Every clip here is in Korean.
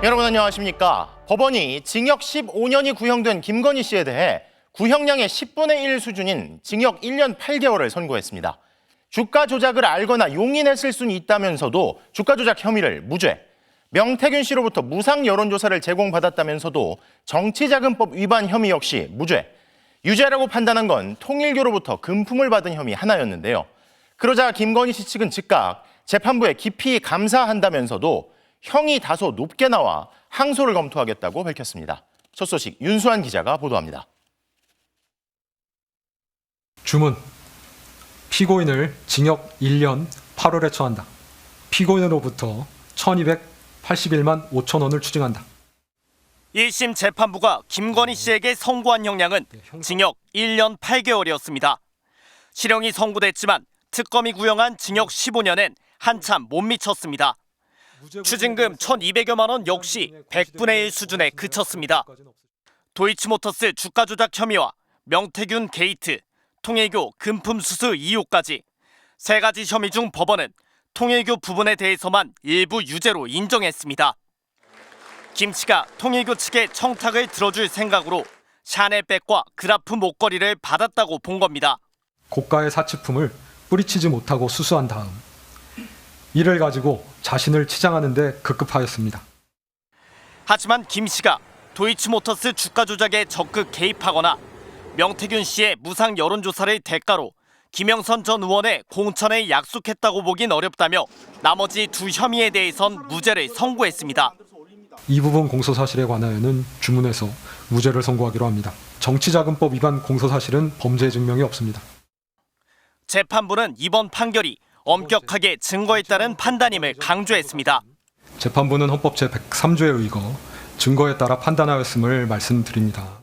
여러분 안녕하십니까? 법원이 징역 15년이 구형된 김건희 씨에 대해 구형량의 10분의 1 수준인 징역 1년 8개월을 선고했습니다. 주가 조작을 알거나 용인했을 수는 있다면서도 주가 조작 혐의를 무죄, 명태균 씨로부터 무상 여론조사를 제공받았다면서도 정치자금법 위반 혐의 역시 무죄, 유죄라고 판단한 건 통일교로부터 금품을 받은 혐의 하나였는데요. 그러자 김건희 씨 측은 즉각 재판부에 깊이 감사한다면서도 형이 다소 높게 나와 항소를 검토하겠다고 밝혔습니다. 첫 소식 윤수환 기자가 보도합니다. 주문. 피고인을 징역 1년 8월에 처한다. 피고인으로부터 1,281만 5천 원을 추징한다. 1심 재판부가 김건희 씨에게 선고한 형량은 징역 1년 8개월이었습니다. 실형이 선고됐지만 특검이 구형한 징역 15년엔 한참 못 미쳤습니다. 추징금 1,200여만 원 역시 100분의 1 수준에 그쳤습니다. 도이치모터스 주가 조작 혐의와 명태균 게이트, 통일교 금품 수수 이유까지 세 가지 혐의 중 법원은 통일교 부분에 대해서만 일부 유죄로 인정했습니다. 김 씨가 통일교 측의 청탁을 들어줄 생각으로 샤넬백과 그라프 목걸이를 받았다고 본 겁니다. 고가의 사치품을 뿌리치지 못하고 수수한 다음 이를 가지고 자신을 치장하는 데 급급하였습니다. 하지만 김 씨가 도이치모터스 주가 조작에 적극 개입하거나 명태균 씨의 무상 여론조사를 대가로 김영선 전 의원의 공천을 약속했다고 보긴 어렵다며 나머지 두 혐의에 대해선 무죄를 선고했습니다. 이 부분 공소사실에 관하여는 주문에서 무죄를 선고하기로 합니다. 정치자금법 위반 공소사실은 범죄 증명이 없습니다. 재판부는 이번 판결이 엄격하게 증거에 따른 판단임을 강조했습니다. 재판부는 헌법 제103조에 의거 증거에 따라 판단하였음을 말씀드립니다.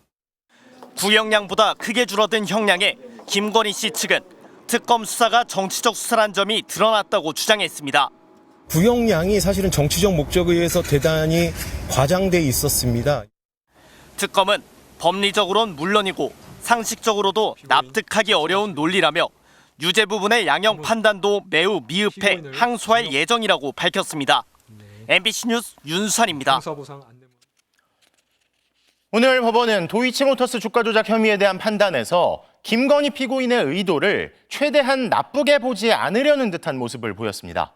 구형량보다 크게 줄어든 형량에 김건희 씨 측은 특검 수사가 정치적 수사란 점이 드러났다고 주장했습니다. 구형량이 사실은 정치적 목적에 의해서 대단히 과장돼 있었습니다. 특검은 법리적으론 물론이고 상식적으로도 납득하기 어려운 논리라며 유죄 부분의 양형 판단도 매우 미흡해 항소할 예정이라고 밝혔습니다. MBC 뉴스 윤수환입니다. 오늘 법원은 도이치모터스 주가 조작 혐의에 대한 판단에서 김건희 피고인의 의도를 최대한 나쁘게 보지 않으려는 듯한 모습을 보였습니다.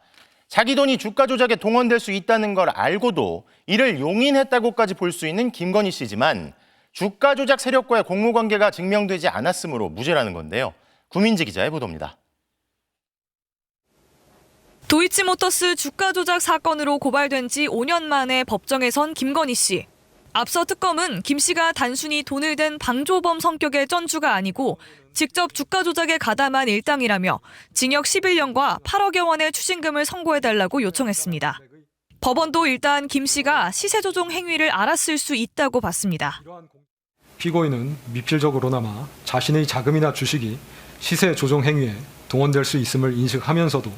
자기 돈이 주가 조작에 동원될 수 있다는 걸 알고도 이를 용인했다고까지 볼 수 있는 김건희 씨지만 주가 조작 세력과의 공모관계가 증명되지 않았으므로 무죄라는 건데요. 구민지 기자의 보도입니다. 도이치모터스 주가 조작 사건으로 고발된 지 5년 만에 법정에 선 김건희 씨. 앞서 특검은 김 씨가 단순히 돈을 댄 방조범 성격의 쩐주가 아니고 직접 주가 조작에 가담한 일당이라며 징역 11년과 8억여 원의 추징금을 선고해달라고 요청했습니다. 법원도 일단 김 씨가 시세 조종 행위를 알았을 수 있다고 봤습니다. 피고인은 미필적으로나마 자신의 자금이나 주식이 시세 조종 행위에 동원될 수 있음을 인식하면서도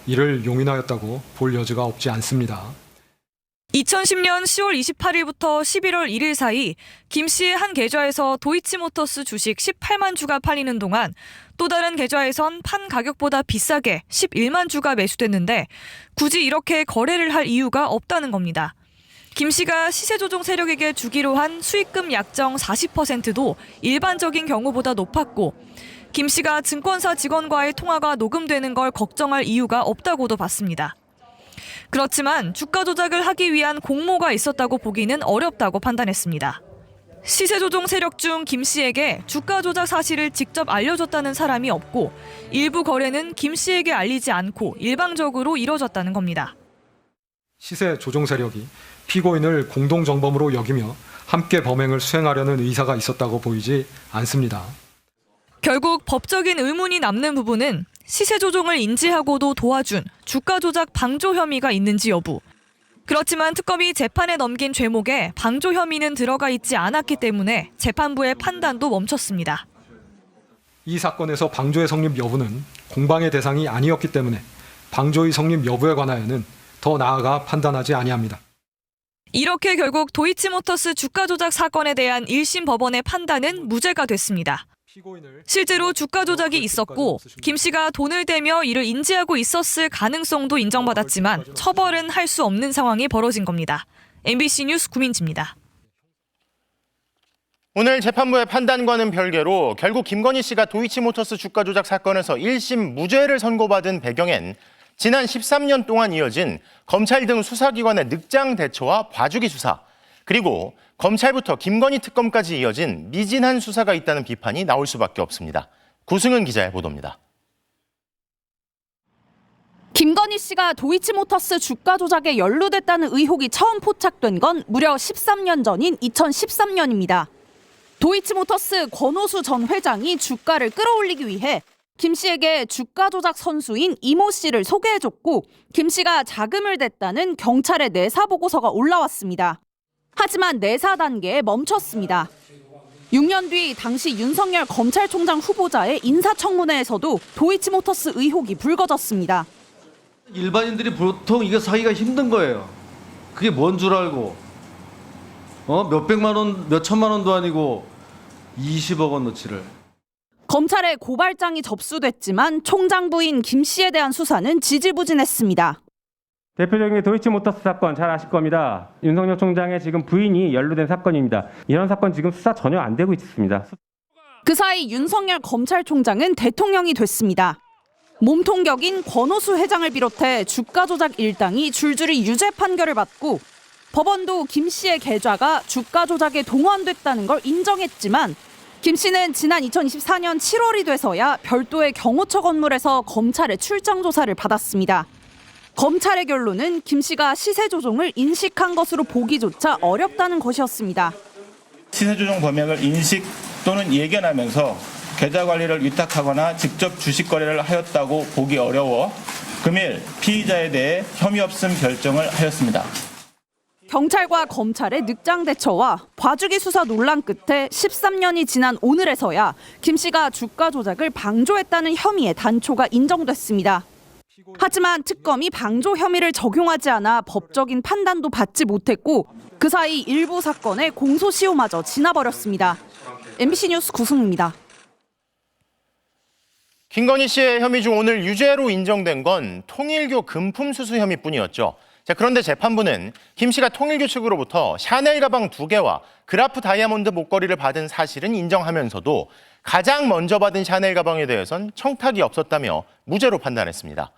이를 용인하였다고 볼 여지가 없지 않습니다. 2010년 10월 28일부터 11월 1일 사이 김 씨의 한 계좌에서 도이치모터스 주식 18만 주가 팔리는 동안 또 다른 계좌에선 판 가격보다 비싸게 11만 주가 매수됐는데 굳이 이렇게 거래를 할 이유가 없다는 겁니다. 김 씨가 시세 조종 세력에게 주기로 한 수익금 약정 40%도 일반적인 경우보다 높았고 김 씨가 증권사 직원과의 통화가 녹음되는 걸 걱정할 이유가 없다고도 봤습니다. 그렇지만 주가 조작을 하기 위한 공모가 있었다고 보기는 어렵다고 판단했습니다. 시세 조종 세력 중 김 씨에게 주가 조작 사실을 직접 알려줬다는 사람이 없고 일부 거래는 김 씨에게 알리지 않고 일방적으로 이뤄졌다는 겁니다. 시세 조종 세력이 피고인을 공동정범으로 여기며 함께 범행을 수행하려는 의사가 있었다고 보이지 않습니다. 결국 법적인 의문이 남는 부분은 시세 조종을 인지하고도 도와준 주가 조작 방조 혐의가 있는지 여부. 그렇지만 특검이 재판에 넘긴 죄목에 방조 혐의는 들어가 있지 않았기 때문에 재판부의 판단도 멈췄습니다. 이 사건에서 방조의 성립 여부는 공방의 대상이 아니었기 때문에 방조의 성립 여부에 관하여는 더 나아가 판단하지 아니합니다. 이렇게 결국 도이치모터스 주가 조작 사건에 대한 1심 법원의 판단은 무죄가 됐습니다. 실제로 주가 조작이 있었고 김 씨가 돈을 대며 이를 인지하고 있었을 가능성도 인정받았지만 처벌은 할 수 없는 상황이 벌어진 겁니다. MBC 뉴스 구민지입니다. 오늘 재판부의 판단과는 별개로 결국 김건희 씨가 도이치모터스 주가 조작 사건에서 1심 무죄를 선고받은 배경엔 지난 13년 동안 이어진 검찰 등 수사기관의 늑장 대처와 봐주기 수사, 그리고 검찰부터 김건희 특검까지 이어진 미진한 수사가 있다는 비판이 나올 수밖에 없습니다. 구승은 기자의 보도입니다. 김건희 씨가 도이치모터스 주가 조작에 연루됐다는 의혹이 처음 포착된 건 무려 13년 전인 2013년입니다. 도이치모터스 권오수 전 회장이 주가를 끌어올리기 위해 김 씨에게 주가 조작 선수인 이모 씨를 소개해줬고 김 씨가 자금을 댔다는 경찰의 내사 보고서가 올라왔습니다. 하지만 내사 단계에 멈췄습니다. 6년 뒤 당시 윤석열 검찰총장 후보자의 인사청문회에서도 도이치모터스 의혹이 불거졌습니다. 일반인들이 보통 이거 사기가 힘든 거예요. 그게 뭔 줄 알고 몇백만 원, 몇천만 원도 아니고 20억 원어치를. 검찰에 고발장이 접수됐지만 총장 부인 김 씨에 대한 수사는 지지부진했습니다. 대표적인 도이치모터스 사건 잘 아실 겁니다. 윤석열 총장의 지금 부인이 연루된 사건입니다. 이런 사건 지금 수사 전혀 안 되고 있습니다. 그 사이 윤석열 검찰총장은 대통령이 됐습니다. 몸통격인 권오수 회장을 비롯해 주가 조작 일당이 줄줄이 유죄 판결을 받고 법원도 김 씨의 계좌가 주가 조작에 동원됐다는 걸 인정했지만 김 씨는 지난 2024년 7월이 돼서야 별도의 경호처 건물에서 검찰의 출장 조사를 받았습니다. 검찰의 결론은 김 씨가 시세 조종을 인식한 것으로 보기조차 어렵다는 것이었습니다. 시세 조종 범행을 인식 또는 예견하면서 계좌 관리를 위탁하거나 직접 주식 거래를 하였다고 보기 어려워 금일 피의자에 대해 혐의 없음 결정을 하였습니다. 경찰과 검찰의 늑장 대처와 봐주기 수사 논란 끝에 13년이 지난 오늘에서야 김 씨가 주가 조작을 방조했다는 혐의의 단초가 인정됐습니다. 하지만 특검이 방조 혐의를 적용하지 않아 법적인 판단도 받지 못했고 그 사이 일부 사건의 공소시효마저 지나버렸습니다. MBC 뉴스 구승입니다. 김건희 씨의 혐의 중 오늘 유죄로 인정된 건 통일교 금품 수수 혐의뿐이었죠. 자, 그런데 재판부는 김 씨가 통일교 측으로부터 샤넬 가방 2개와 그라프 다이아몬드 목걸이를 받은 사실은 인정하면서도 가장 먼저 받은 샤넬 가방에 대해선 청탁이 없었다며 무죄로 판단했습니다.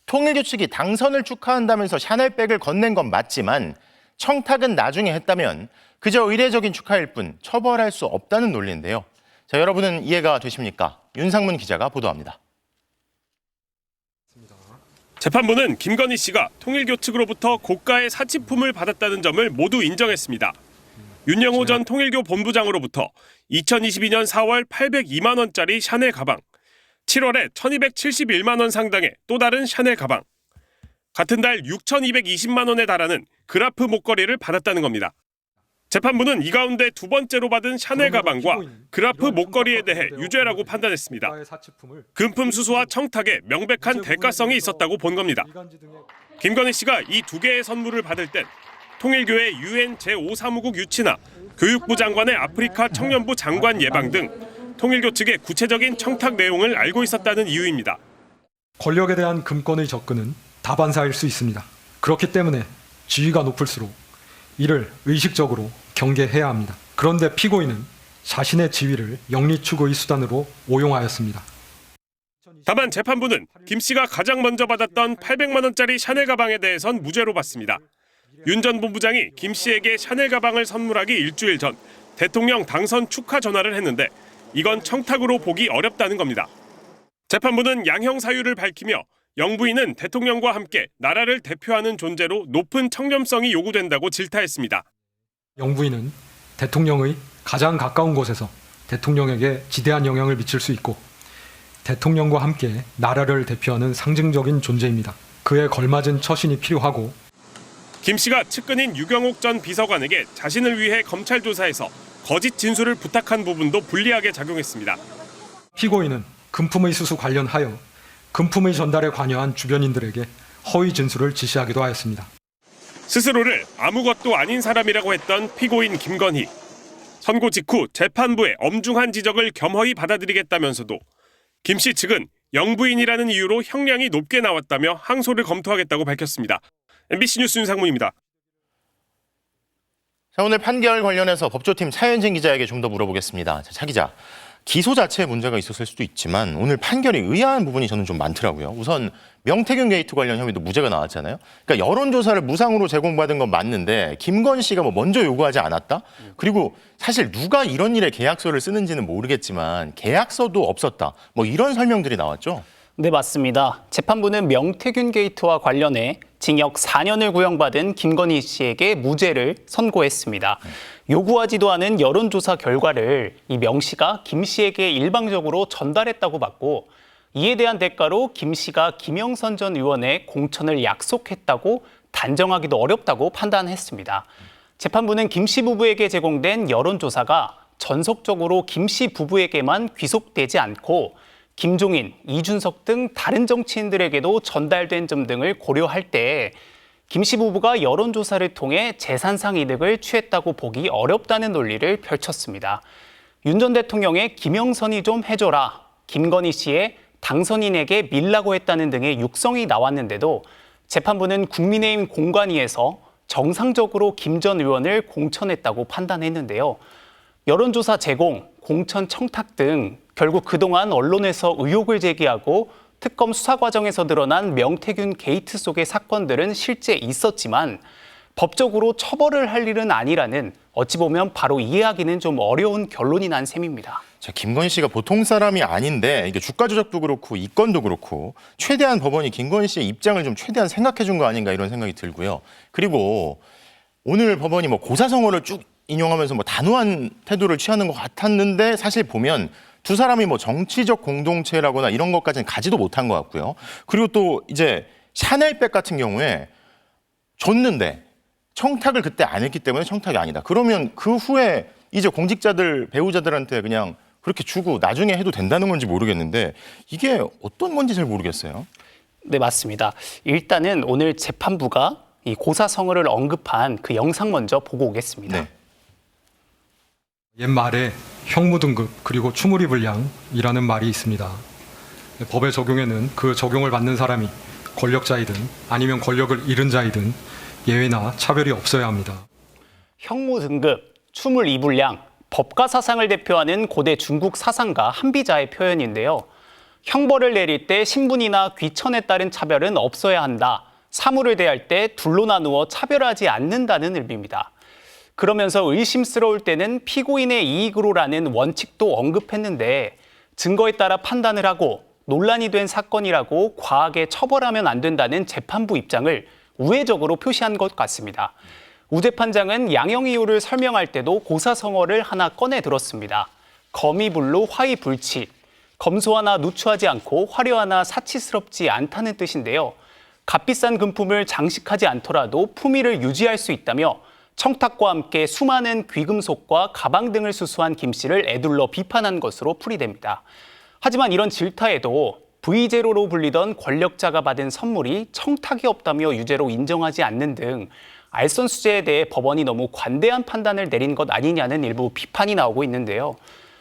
통일교 측이 당선을 축하한다면서 샤넬백을 건넨 건 맞지만 청탁은 나중에 했다면 그저 의례적인 축하일 뿐 처벌할 수 없다는 논리인데요. 자, 여러분은 이해가 되십니까? 윤상문 기자가 보도합니다. 재판부는 김건희 씨가 통일교 측으로부터 고가의 사치품을 받았다는 점을 모두 인정했습니다. 윤영호 전 통일교 본부장으로부터 2022년 4월 802만 원짜리 샤넬 가방, 7월에 1271만 원 상당의 또 다른 샤넬 가방, 같은 달 6220만 원에 달하는 그라프 목걸이를 받았다는 겁니다. 재판부는 이 가운데 두 번째로 받은 샤넬 가방과 그라프 목걸이에 대해 유죄라고 판단했습니다. 금품 수수와 청탁에 명백한 대가성이 있었다고 본 겁니다. 김건희 씨가 이 두 개의 선물을 받을 땐 통일교의 UN 제5사무국 유치나 교육부 장관의 아프리카 청년부 장관 예방 등 통일교 측의 구체적인 청탁 내용을 알고 있었다는 이유입니다. 권력에 대한 금권의 접근은 다반사일 수 있습니다. 그렇기 때문에 지위가 높을수록 이를 의식적으로 경계해야 합니다. 그런데 피고인은 자신의 지위를 영리추구의 수단으로 오용하였습니다. 다만 재판부는 김 씨가 가장 먼저 받았던 800만 원짜리 샤넬 가방에 대해선 무죄로 봤습니다. 윤 전 본부장이 김 씨에게 샤넬 가방을 선물하기 일주일 전 대통령 당선 축하 전화를 했는데 이건 청탁으로 보기 어렵다는 겁니다. 재판부는 양형 사유를 밝히며 영부인은 대통령과 함께 나라를 대표하는 존재로 높은 청렴성이 요구된다고 질타했습니다. 영부인은 대통령의 가장 가까운 곳에서 대통령에게 지대한 영향을 미칠 수 있고 대통령과 함께 나라를 대표하는 상징적인 존재입니다. 그에 걸맞은 처신이 필요하고 김 씨가 측근인 유경옥 전 비서관에게 자신을 위해 검찰 조사에서 거짓 진술을 부탁한 부분도 불리하게 작용했습니다. 피고인은 금품의 수수 관련하여 금품의 전달에 관여한 주변인들에게 허위 진술을 지시하기도 하였습니다. 스스로를 아무것도 아닌 사람이라고 했던 피고인 김건희. 선고 직후 재판부의 엄중한 지적을 겸허히 받아들이겠다면서도 김 씨 측은 영부인이라는 이유로 형량이 높게 나왔다며 항소를 검토하겠다고 밝혔습니다. MBC 뉴스 윤상문입니다. 자, 오늘 판결 관련해서 법조팀 차현진 기자에게 좀 더 물어보겠습니다. 자, 차 기자, 기소 자체에 문제가 있었을 수도 있지만 오늘 판결이 의아한 부분이 저는 좀 많더라고요. 우선 명태균 게이트 관련 혐의도 무죄가 나왔잖아요. 그러니까 여론조사를 무상으로 제공받은 건 맞는데 김건희 씨가 뭐 먼저 요구하지 않았다? 그리고 사실 누가 이런 일에 계약서를 쓰는지는 모르겠지만 계약서도 없었다. 뭐 이런 설명들이 나왔죠. 네, 맞습니다. 재판부는 명태균 게이트와 관련해 징역 4년을 구형받은 김건희 씨에게 무죄를 선고했습니다. 요구하지도 않은 여론조사 결과를 이 명 씨가 김 씨에게 일방적으로 전달했다고 봤고, 이에 대한 대가로 김 씨가 김영선 전 의원의 공천을 약속했다고 단정하기도 어렵다고 판단했습니다. 재판부는 김 씨 부부에게 제공된 여론조사가 전속적으로 김 씨 부부에게만 귀속되지 않고 김종인, 이준석 등 다른 정치인들에게도 전달된 점 등을 고려할 때 김 씨 부부가 여론조사를 통해 재산상 이득을 취했다고 보기 어렵다는 논리를 펼쳤습니다. 윤 전 대통령의 김영선이 좀 해줘라, 김건희 씨의 당선인에게 밀라고 했다는 등의 육성이 나왔는데도 재판부는 국민의힘 공관위에서 정상적으로 김 전 의원을 공천했다고 판단했는데요. 여론조사 제공, 공천 청탁 등 결국 그동안 언론에서 의혹을 제기하고 특검 수사 과정에서 드러난 명태균 게이트 속의 사건들은 실제 있었지만 법적으로 처벌을 할 일은 아니라는, 어찌 보면 바로 이해하기는 좀 어려운 결론이 난 셈입니다. 자, 김건희 씨가 보통 사람이 아닌데 이게 주가 조작도 그렇고 이건도 그렇고 최대한 법원이 김건희 씨의 입장을 좀 최대한 생각해 준 거 아닌가 이런 생각이 들고요. 그리고 오늘 법원이 뭐 고사성어를 쭉 인용하면서 뭐 단호한 태도를 취하는 것 같았는데 사실 보면 두 사람이 뭐 정치적 공동체라거나 이런 것까지는 가지도 못한 것 같고요. 그리고 또 이제 샤넬백 같은 경우에 줬는데 청탁을 그때 안 했기 때문에 청탁이 아니다. 그러면 그 후에 이제 공직자들, 배우자들한테 그냥 그렇게 주고 나중에 해도 된다는 건지 모르겠는데 이게 어떤 건지 잘 모르겠어요. 네, 맞습니다. 일단은 오늘 재판부가 이 고사성어를 언급한 그 영상 먼저 보고 오겠습니다. 네. 옛말에 형무등급 그리고 추무리불량이라는 말이 있습니다. 법의 적용에는 그 적용을 받는 사람이 권력자이든 아니면 권력을 잃은 자이든 예외나 차별이 없어야 합니다. 형무등급, 추물이불량, 법과 사상을 대표하는 고대 중국 사상가 한비자의 표현인데요. 형벌을 내릴 때 신분이나 귀천에 따른 차별은 없어야 한다. 사물을 대할 때 둘로 나누어 차별하지 않는다는 의미입니다. 그러면서 의심스러울 때는 피고인의 이익으로라는 원칙도 언급했는데 증거에 따라 판단을 하고 논란이 된 사건이라고 과하게 처벌하면 안 된다는 재판부 입장을 우회적으로 표시한 것 같습니다. 우 재판장은 양형 이유를 설명할 때도 고사성어를 하나 꺼내 들었습니다. 거미불로 화이불치, 검소하나 누추하지 않고 화려하나 사치스럽지 않다는 뜻인데요. 값비싼 금품을 장식하지 않더라도 품위를 유지할 수 있다며 청탁과 함께 수많은 귀금속과 가방 등을 수수한 김 씨를 에둘러 비판한 것으로 풀이됩니다. 하지만 이런 질타에도 V제로로 불리던 권력자가 받은 선물이 청탁이 없다며 유죄로 인정하지 않는 등 알선수재에 대해 법원이 너무 관대한 판단을 내린 것 아니냐는 일부 비판이 나오고 있는데요.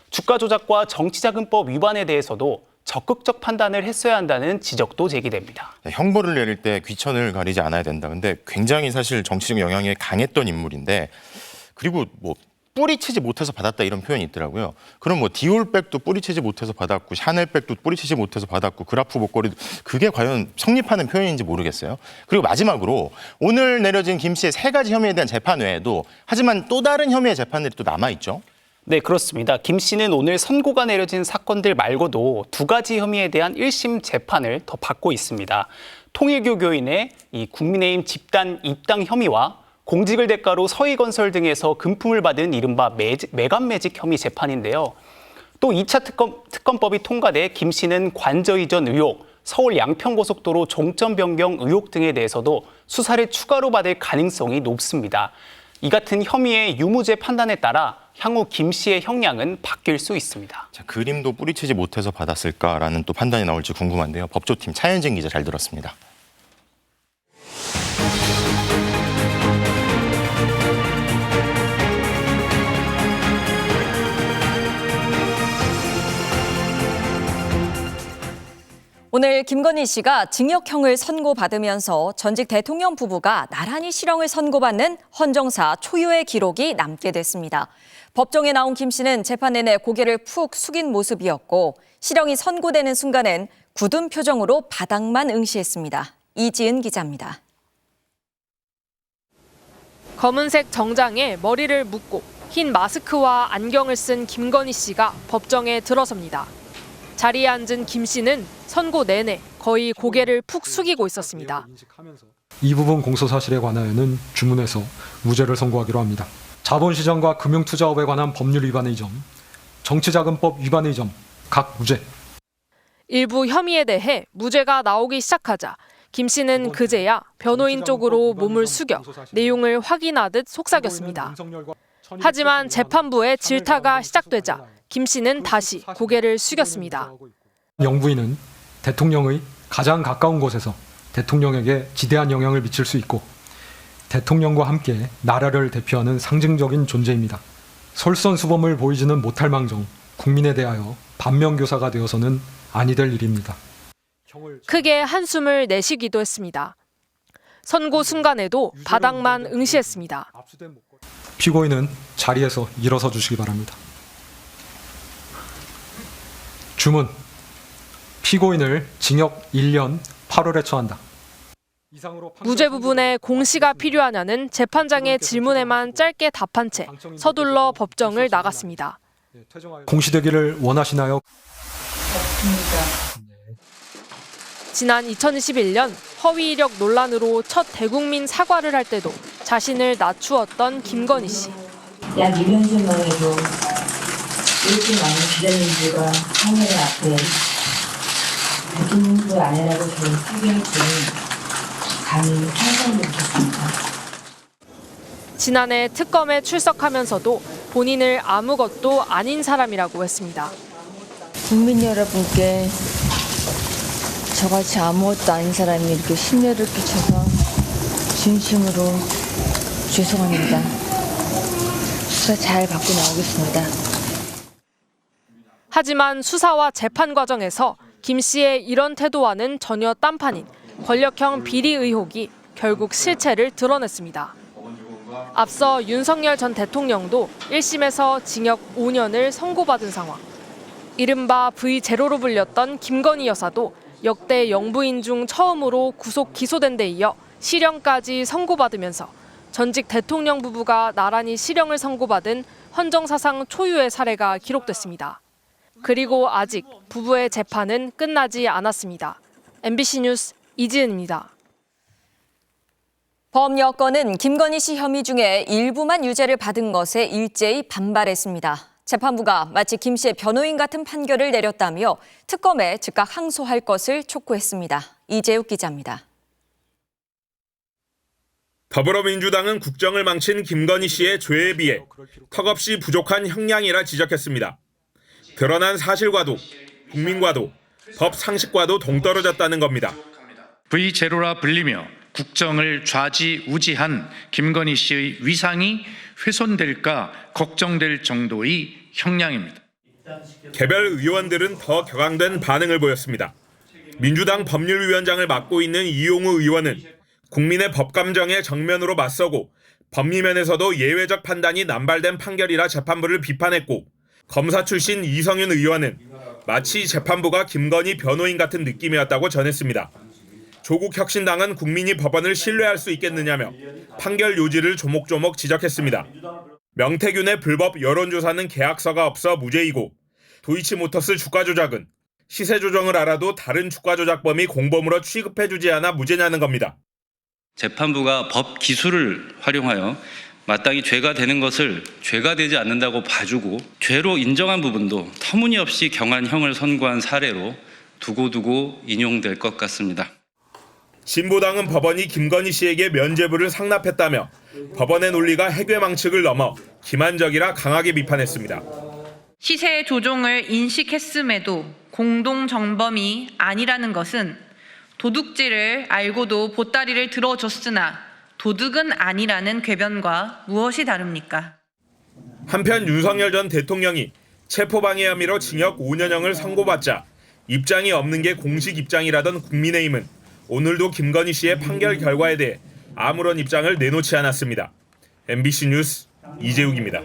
주가 조작과 정치자금법 위반에 대해서도 적극적 판단을 했어야 한다는 지적도 제기됩니다. 형벌을 내릴 때 귀천을 가리지 않아야 된다. 근데 굉장히 사실 정치적 영향이 강했던 인물인데 그리고 뭐 뿌리치지 못해서 받았다 이런 표현이 있더라고요. 그럼 뭐 디올백도 뿌리치지 못해서 받았고 샤넬백도 뿌리치지 못해서 받았고 그라프 목걸이도 그게 과연 성립하는 표현인지 모르겠어요. 그리고 마지막으로 오늘 내려진 김 씨의 3가지 혐의에 대한 재판 외에도 하지만 또 다른 혐의의 재판들이 또 남아있죠. 네, 그렇습니다. 김 씨는 오늘 선고가 내려진 사건들 말고도 2가지 혐의에 대한 1심 재판을 더 받고 있습니다. 통일교 교인의 이 국민의힘 집단 입당 혐의와 공직을 대가로 서희건설 등에서 금품을 받은 이른바 매간매직 혐의 재판인데요. 또 2차 특검법이 통과돼 김 씨는 관저 이전 의혹, 서울 양평고속도로 종점 변경 의혹 등에 대해서도 수사를 추가로 받을 가능성이 높습니다. 이 같은 혐의의 유무죄 판단에 따라 향후 김 씨의 형량은 바뀔 수 있습니다. 자, 그림도 뿌리치지 못해서 받았을까라는 또 판단이 나올지 궁금한데요. 법조팀 차현진 기자 잘 들었습니다. 오늘 김건희 씨가 징역형을 선고받으면서 전직 대통령 부부가 나란히 실형을 선고받는 헌정사 초유의 기록이 남게 됐습니다. 법정에 나온 김 씨는 재판 내내 고개를 푹 숙인 모습이었고 실형이 선고되는 순간엔 굳은 표정으로 바닥만 응시했습니다. 이지은 기자입니다. 검은색 정장에 머리를 묶고 흰 마스크와 안경을 쓴 김건희 씨가 법정에 들어섭니다. 자리에 앉은 김 씨는 선고 내내 거의 고개를 푹 숙이고 있었습니다. 이 부분 공소사실에 관하여는 주문해서 무죄를 선고하기로 합니다. 자본시장과 금융투자업에 관한 법률 위반의 점, 정치자금법 위반의 점, 각 무죄. 일부 혐의에 대해 무죄가 나오기 시작하자 김 씨는 그제야 변호인 쪽으로 몸을 숙여 내용을 확인하듯 속삭였습니다. 하지만 재판부의 질타가 시작되자 김 씨는 다시 고개를 숙였습니다. 영부인은 대통령의 가장 가까운 곳에서 대통령에게 지대한 영향을 미칠 수 있고 대통령과 함께 나라를 대표하는 상징적인 존재입니다. 솔선수범을 보이지는 못할 망정 국민에 대하여 반면교사가 되어서는 아니 될 일입니다. 크게 한숨을 내쉬기도 했습니다. 선고 순간에도 바닥만 응시했습니다. 피고인은 자리에서 일어서 주시기 바랍니다. 주문. 피고인을 징역 1년 8월에 처한다. 무죄 부분에 공시가 필요하냐는 재판장의 질문에만 짧게 답한 채 서둘러 법정을 나갔습니다. 공시되기를 원하시나요? 지난 2021년 허위 이력 논란으로 첫 대국민 사과를 할 때도 자신을 낮추었던 김건희 씨. 약 2년 전만 해도 이렇게 많은 기자님들과 카메라 앞에 대통령 그 아내라고 저를 소개할 때는 감히 상상도 못했습니다. 지난해 특검에 출석하면서도 본인을 아무것도 아닌 사람이라고 했습니다. 국민 여러분께 저같이 아무것도 아닌 사람이 이렇게 심려를 끼쳐서 진심으로 죄송합니다. 수사 잘 받고 나오겠습니다. 하지만 수사와 재판 과정에서 김 씨의 이런 태도와는 전혀 딴판인 권력형 비리 의혹이 결국 실체를 드러냈습니다. 앞서 윤석열 전 대통령도 1심에서 징역 5년을 선고받은 상황. 이른바 V0로 불렸던 김건희 여사도 역대 영부인 중 처음으로 구속 기소된 데 이어 실형까지 선고받으면서 전직 대통령 부부가 나란히 실형을 선고받은 헌정사상 초유의 사례가 기록됐습니다. 그리고 아직 부부의 재판은 끝나지 않았습니다. MBC 뉴스 이지은입니다. 범여권은 김건희 씨 혐의 중에 일부만 유죄를 받은 것에 일제히 반발했습니다. 재판부가 마치 김 씨의 변호인 같은 판결을 내렸다며 특검에 즉각 항소할 것을 촉구했습니다. 이재욱 기자입니다. 더불어민주당은 국정을 망친 김건희 씨의 죄에 비해 턱없이 부족한 형량이라 지적했습니다. 드러난 사실과도 국민과도 법 상식과도 동떨어졌다는 겁니다. V0라 불리며 국정을 좌지우지한 김건희 씨의 위상이 훼손될까 걱정될 정도의 형량입니다. 개별 의원들은 더 격앙된 반응을 보였습니다. 민주당 법률위원장을 맡고 있는 이용우 의원은 국민의 법감정에 정면으로 맞서고 법리면에서도 예외적 판단이 남발된 판결이라 재판부를 비판했고, 검사 출신 이성윤 의원은 마치 재판부가 김건희 변호인 같은 느낌이었다고 전했습니다. 조국 혁신당은 국민이 법원을 신뢰할 수 있겠느냐며 판결 요지를 조목조목 지적했습니다. 명태균의 불법 여론조사는 계약서가 없어 무죄이고, 도이치모터스 주가 조작은 시세 조정을 알아도 다른 주가 조작범이 공범으로 취급해주지 않아 무죄냐는 겁니다. 재판부가 법 기술을 활용하여 마땅히 죄가 되는 것을 죄가 되지 않는다고 봐주고 죄로 인정한 부분도 터무니없이 경한 형을 선고한 사례로 두고두고 인용될 것 같습니다. 진보당은 법원이 김건희 씨에게 면죄부를 상납했다며 법원의 논리가 해괴망측을 넘어 기만적이라 강하게 비판했습니다. 시세 조종을 인식했음에도 공동정범이 아니라는 것은 도둑질을 알고도 보따리를 들어줬으나 도둑은 아니라는 궤변과 무엇이 다릅니까? 한편 윤석열 전 대통령이 체포방해 혐의로 징역 5년형을 선고받자 입장이 없는 게 공식 입장이라던 국민의힘은 오늘도 김건희 씨의 판결 결과에 대해 아무런 입장을 내놓지 않았습니다. MBC 뉴스 이재욱입니다.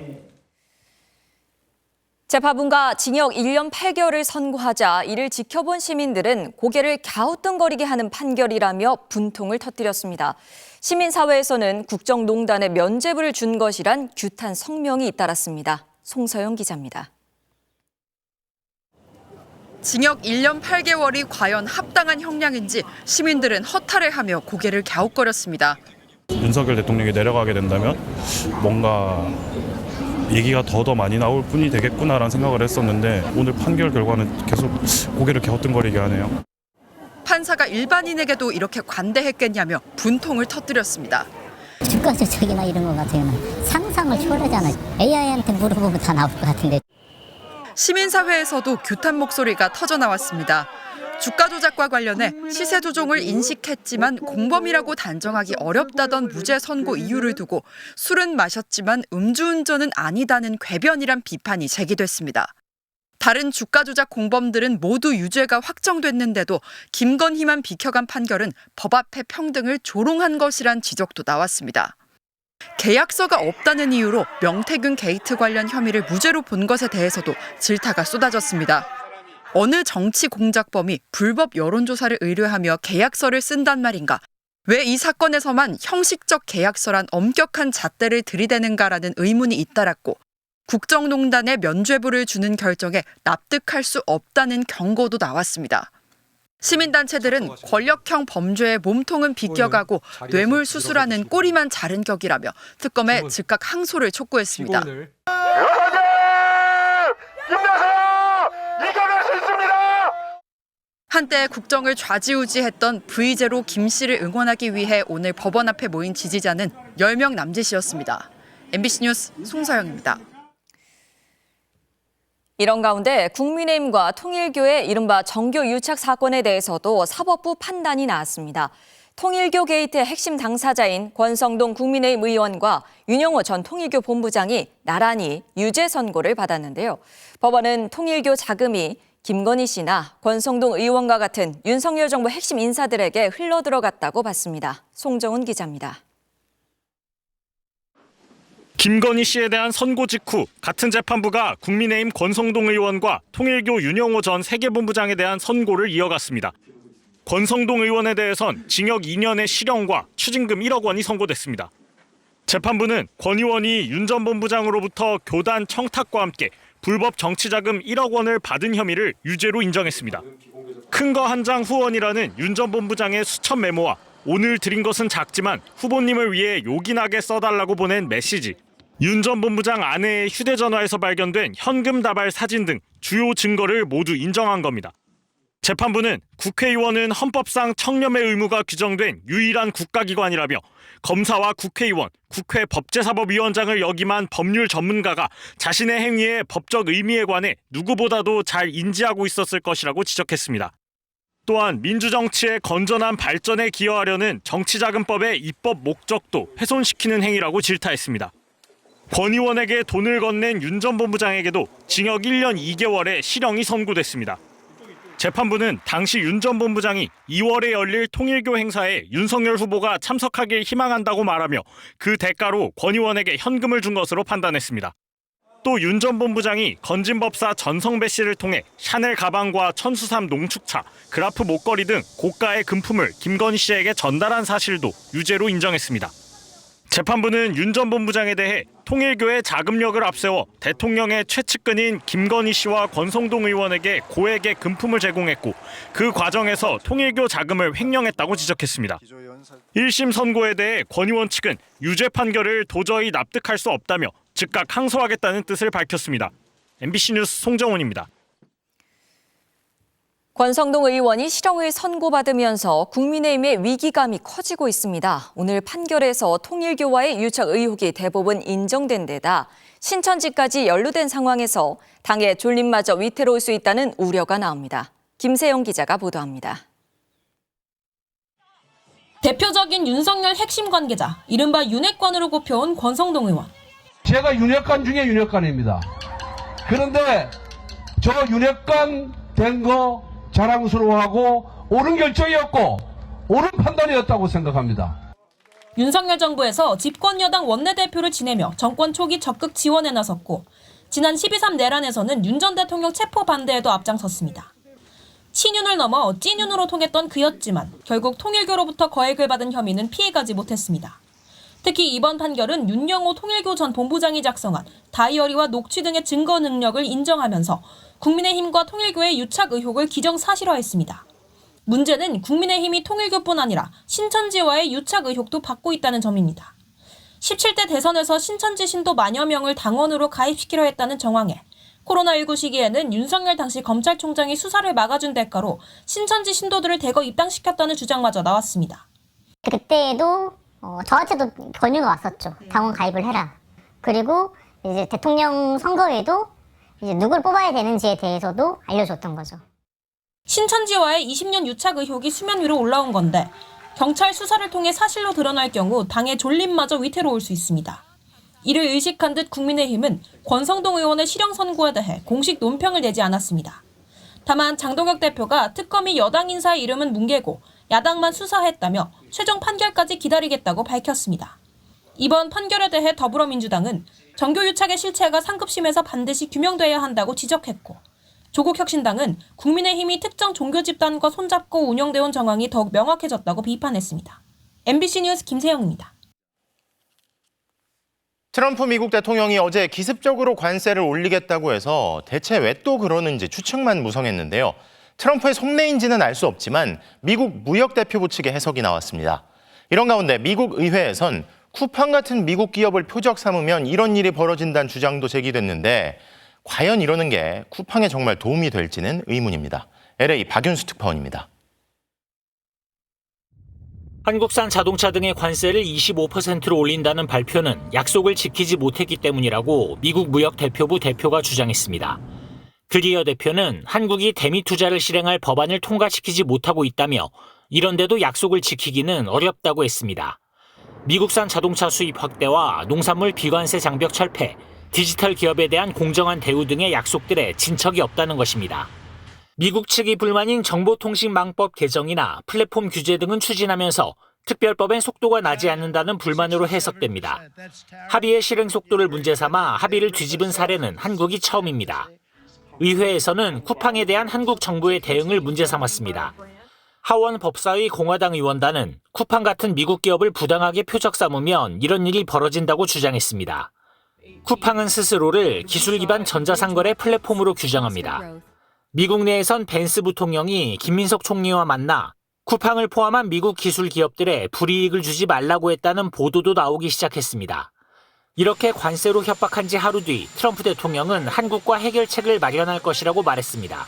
재판부가 징역 1년 8개월을 선고하자 이를 지켜본 시민들은 고개를 갸우뚱거리게 하는 판결이라며 분통을 터뜨렸습니다. 시민사회에서는 국정농단에 면죄부를 준 것이란 규탄 성명이 잇따랐습니다. 송서영 기자입니다. 징역 1년 8개월이 과연 합당한 형량인지 시민들은 허탈해하며 고개를 갸웃거렸습니다. 윤석열 대통령이 내려가게 된다면 뭔가 얘기가 더 많이 나올 뿐이 되겠구나라는 생각을 했었는데 오늘 판결 결과는 계속 고개를 갸우뚱거리게 하네요. 판사가 일반인에게도 이렇게 관대했겠냐며 분통을 터뜨렸습니다. 주가 조작이나 이런 거 같아요. 상상을 초월하잖아요. AI한테 물어보면 다 나올 것 같은데. 시민사회에서도 규탄 목소리가 터져나왔습니다. 주가 조작과 관련해 시세 조종을 인식했지만 공범이라고 단정하기 어렵다던 무죄 선고 이유를 두고 술은 마셨지만 음주운전은 아니다는 궤변이란 비판이 제기됐습니다. 다른 주가 조작 공범들은 모두 유죄가 확정됐는데도 김건희만 비켜간 판결은 법 앞에 평등을 조롱한 것이란 지적도 나왔습니다. 계약서가 없다는 이유로 명태균 게이트 관련 혐의를 무죄로 본 것에 대해서도 질타가 쏟아졌습니다. 어느 정치 공작범이 불법 여론조사를 의뢰하며 계약서를 쓴단 말인가? 왜 이 사건에서만 형식적 계약서란 엄격한 잣대를 들이대는가라는 의문이 잇따랐고 국정농단에 면죄부를 주는 결정에 납득할 수 없다는 경고도 나왔습니다. 시민단체들은 권력형 범죄의 몸통은 비껴가고 뇌물 수수라는 꼬리만 자른 격이라며 특검에 즉각 항소를 촉구했습니다. 한때 국정을 좌지우지했던 V제로 김 씨를 응원하기 위해 오늘 법원 앞에 모인 지지자는 10명 남짓이었습니다. MBC 뉴스 송서영입니다. 이런 가운데 국민의힘과 통일교의 이른바 정교 유착 사건에 대해서도 사법부 판단이 나왔습니다. 통일교 게이트의 핵심 당사자인 권성동 국민의힘 의원과 윤영호 전 통일교 본부장이 나란히 유죄 선고를 받았는데요. 법원은 통일교 자금이 김건희 씨나 권성동 의원과 같은 윤석열 정부 핵심 인사들에게 흘러들어갔다고 봤습니다. 송정훈 기자입니다. 김건희 씨에 대한 선고 직후 같은 재판부가 국민의힘 권성동 의원과 통일교 윤영호 전 세계본부장에 대한 선고를 이어갔습니다. 권성동 의원에 대해선 징역 2년의 실형과 추징금 1억 원이 선고됐습니다. 재판부는 권 의원이 윤 전 본부장으로부터 교단 청탁과 함께 불법 정치자금 1억 원을 받은 혐의를 유죄로 인정했습니다. 큰 거 한 장 후원이라는 윤 전 본부장의 수천 메모와 오늘 드린 것은 작지만 후보님을 위해 요긴하게 써달라고 보낸 메시지, 윤 전 본부장 아내의 휴대전화에서 발견된 현금 다발 사진 등 주요 증거를 모두 인정한 겁니다. 재판부는 국회의원은 헌법상 청렴의 의무가 규정된 유일한 국가기관이라며 검사와 국회의원, 국회 법제사법위원장을 역임한 법률 전문가가 자신의 행위의 법적 의미에 관해 누구보다도 잘 인지하고 있었을 것이라고 지적했습니다. 또한 민주정치의 건전한 발전에 기여하려는 정치자금법의 입법 목적도 훼손시키는 행위라고 질타했습니다. 권 의원에게 돈을 건넨 윤 전 본부장에게도 징역 1년 2개월의 실형이 선고됐습니다. 재판부는 당시 윤 전 본부장이 2월에 열릴 통일교 행사에 윤석열 후보가 참석하길 희망한다고 말하며 그 대가로 권 의원에게 현금을 준 것으로 판단했습니다. 또 윤 전 본부장이 건진법사 전성배 씨를 통해 샤넬 가방과 천수삼 농축차, 그라프 목걸이 등 고가의 금품을 김건희 씨에게 전달한 사실도 유죄로 인정했습니다. 재판부는 윤 전 본부장에 대해 통일교의 자금력을 앞세워 대통령의 최측근인 김건희 씨와 권성동 의원에게 고액의 금품을 제공했고 그 과정에서 통일교 자금을 횡령했다고 지적했습니다. 1심 선고에 대해 권 의원 측은 유죄 판결을 도저히 납득할 수 없다며 즉각 항소하겠다는 뜻을 밝혔습니다. MBC 뉴스 송정훈입니다. 권성동 의원이 실형을 선고받으면서 국민의힘의 위기감이 커지고 있습니다. 오늘 판결에서 통일교와의 유착 의혹이 대부분 인정된 데다 신천지까지 연루된 상황에서 당의 존립마저 위태로울 수 있다는 우려가 나옵니다. 김세영 기자가 보도합니다. 대표적인 윤석열 핵심 관계자, 이른바 윤핵관으로 꼽혀온 권성동 의원. 제가 윤핵관 중에 윤핵관입니다. 그런데 저 윤핵관 된 거 자랑스러워하고 옳은 결정이었고 옳은 판단이었다고 생각합니다. 윤석열 정부에서 집권 여당 원내대표를 지내며 정권 초기 적극 지원에 나섰고 지난 12.3 내란에서는 윤 전 대통령 체포 반대에도 앞장섰습니다. 친윤을 넘어 찐윤으로 통했던 그였지만 결국 통일교로부터 거액을 받은 혐의는 피해가지 못했습니다. 특히 이번 판결은 윤영호 통일교 전 본부장이 작성한 다이어리와 녹취 등의 증거 능력을 인정하면서 국민의힘과 통일교의 유착 의혹을 기정사실화했습니다. 문제는 국민의힘이 통일교뿐 아니라 신천지와의 유착 의혹도 받고 있다는 점입니다. 17대 대선에서 신천지 신도 만여 명을 당원으로 가입시키려 했다는 정황에 코로나19 시기에는 윤석열 당시 검찰총장이 수사를 막아준 대가로 신천지 신도들을 대거 입당시켰다는 주장마저 나왔습니다. 그때도 저한테도 권유가 왔었죠. 당원 가입을 해라. 그리고 이제 대통령 선거에도 이제 누굴 뽑아야 되는지에 대해서도 알려줬던 거죠. 신천지와의 20년 유착 의혹이 수면 위로 올라온 건데 경찰 수사를 통해 사실로 드러날 경우 당의 존립마저 위태로울 수 있습니다. 이를 의식한 듯 국민의힘은 권성동 의원의 실형 선고에 대해 공식 논평을 내지 않았습니다. 다만 장동혁 대표가 특검이 여당 인사의 이름은 뭉개고 야당만 수사했다며 최종 판결까지 기다리겠다고 밝혔습니다. 이번 판결에 대해 더불어민주당은 정교 유착의 실체가 상급심에서 반드시 규명돼야 한다고 지적했고 조국혁신당은 국민의힘이 특정 종교 집단과 손잡고 운영돼 온 정황이 더욱 명확해졌다고 비판했습니다. MBC 뉴스 김세영입니다. 트럼프 미국 대통령이 어제 기습적으로 관세를 올리겠다고 해서 대체 왜 또 그러는지 추측만 무성했는데요. 트럼프의 속내인지는 알 수 없지만 미국 무역대표부 측의 해석이 나왔습니다. 이런 가운데 미국 의회에선 쿠팡 같은 미국 기업을 표적 삼으면 이런 일이 벌어진다는 주장도 제기됐는데 과연 이러는 게 쿠팡에 정말 도움이 될지는 의문입니다. LA 박윤수 특파원입니다. 한국산 자동차 등의 관세를 25%로 올린다는 발표는 약속을 지키지 못했기 때문이라고 미국 무역대표부 대표가 주장했습니다. 그리어 대표는 한국이 대미 투자를 실행할 법안을 통과시키지 못하고 있다며 이런데도 약속을 지키기는 어렵다고 했습니다. 미국산 자동차 수입 확대와 농산물 비관세 장벽 철폐, 디지털 기업에 대한 공정한 대우 등의 약속들에 진척이 없다는 것입니다. 미국 측이 불만인 정보통신망법 개정이나 플랫폼 규제 등은 추진하면서 특별법엔 속도가 나지 않는다는 불만으로 해석됩니다. 합의의 실행 속도를 문제 삼아 합의를 뒤집은 사례는 한국이 처음입니다. 의회에서는 쿠팡에 대한 한국 정부의 대응을 문제 삼았습니다. 하원 법사위 공화당 의원단은 쿠팡 같은 미국 기업을 부당하게 표적 삼으면 이런 일이 벌어진다고 주장했습니다. 쿠팡은 스스로를 기술 기반 전자상거래 플랫폼으로 규정합니다. 미국 내에선 벤스 부통령이 김민석 총리와 만나 쿠팡을 포함한 미국 기술 기업들에 불이익을 주지 말라고 했다는 보도도 나오기 시작했습니다. 이렇게 관세로 협박한 지 하루 뒤 트럼프 대통령은 한국과 해결책을 마련할 것이라고 말했습니다.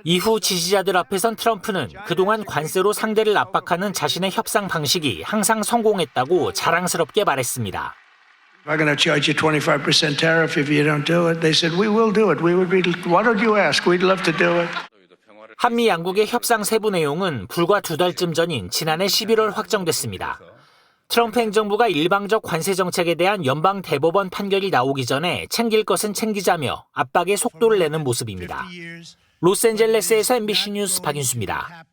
이후 지지자들 앞에선 트럼프는 그동안 관세로 상대를 압박하는 자신의 협상 방식이 항상 성공했다고 자랑스럽게 말했습니다. I'm going to charge you 25% tariff if you don't do it. They said, we will do it. Why don't you ask? We'd love to do it. 한미 양국의 협상 세부 내용은 불과 2달쯤 전인 지난해 11월 확정됐습니다. 트럼프 행정부가 일방적 관세 정책에 대한 연방 대법원 판결이 나오기 전에 챙길 것은 챙기자며 압박의 속도를 내는 모습입니다. 로스앤젤레스에서 MBC 뉴스 박윤수입니다.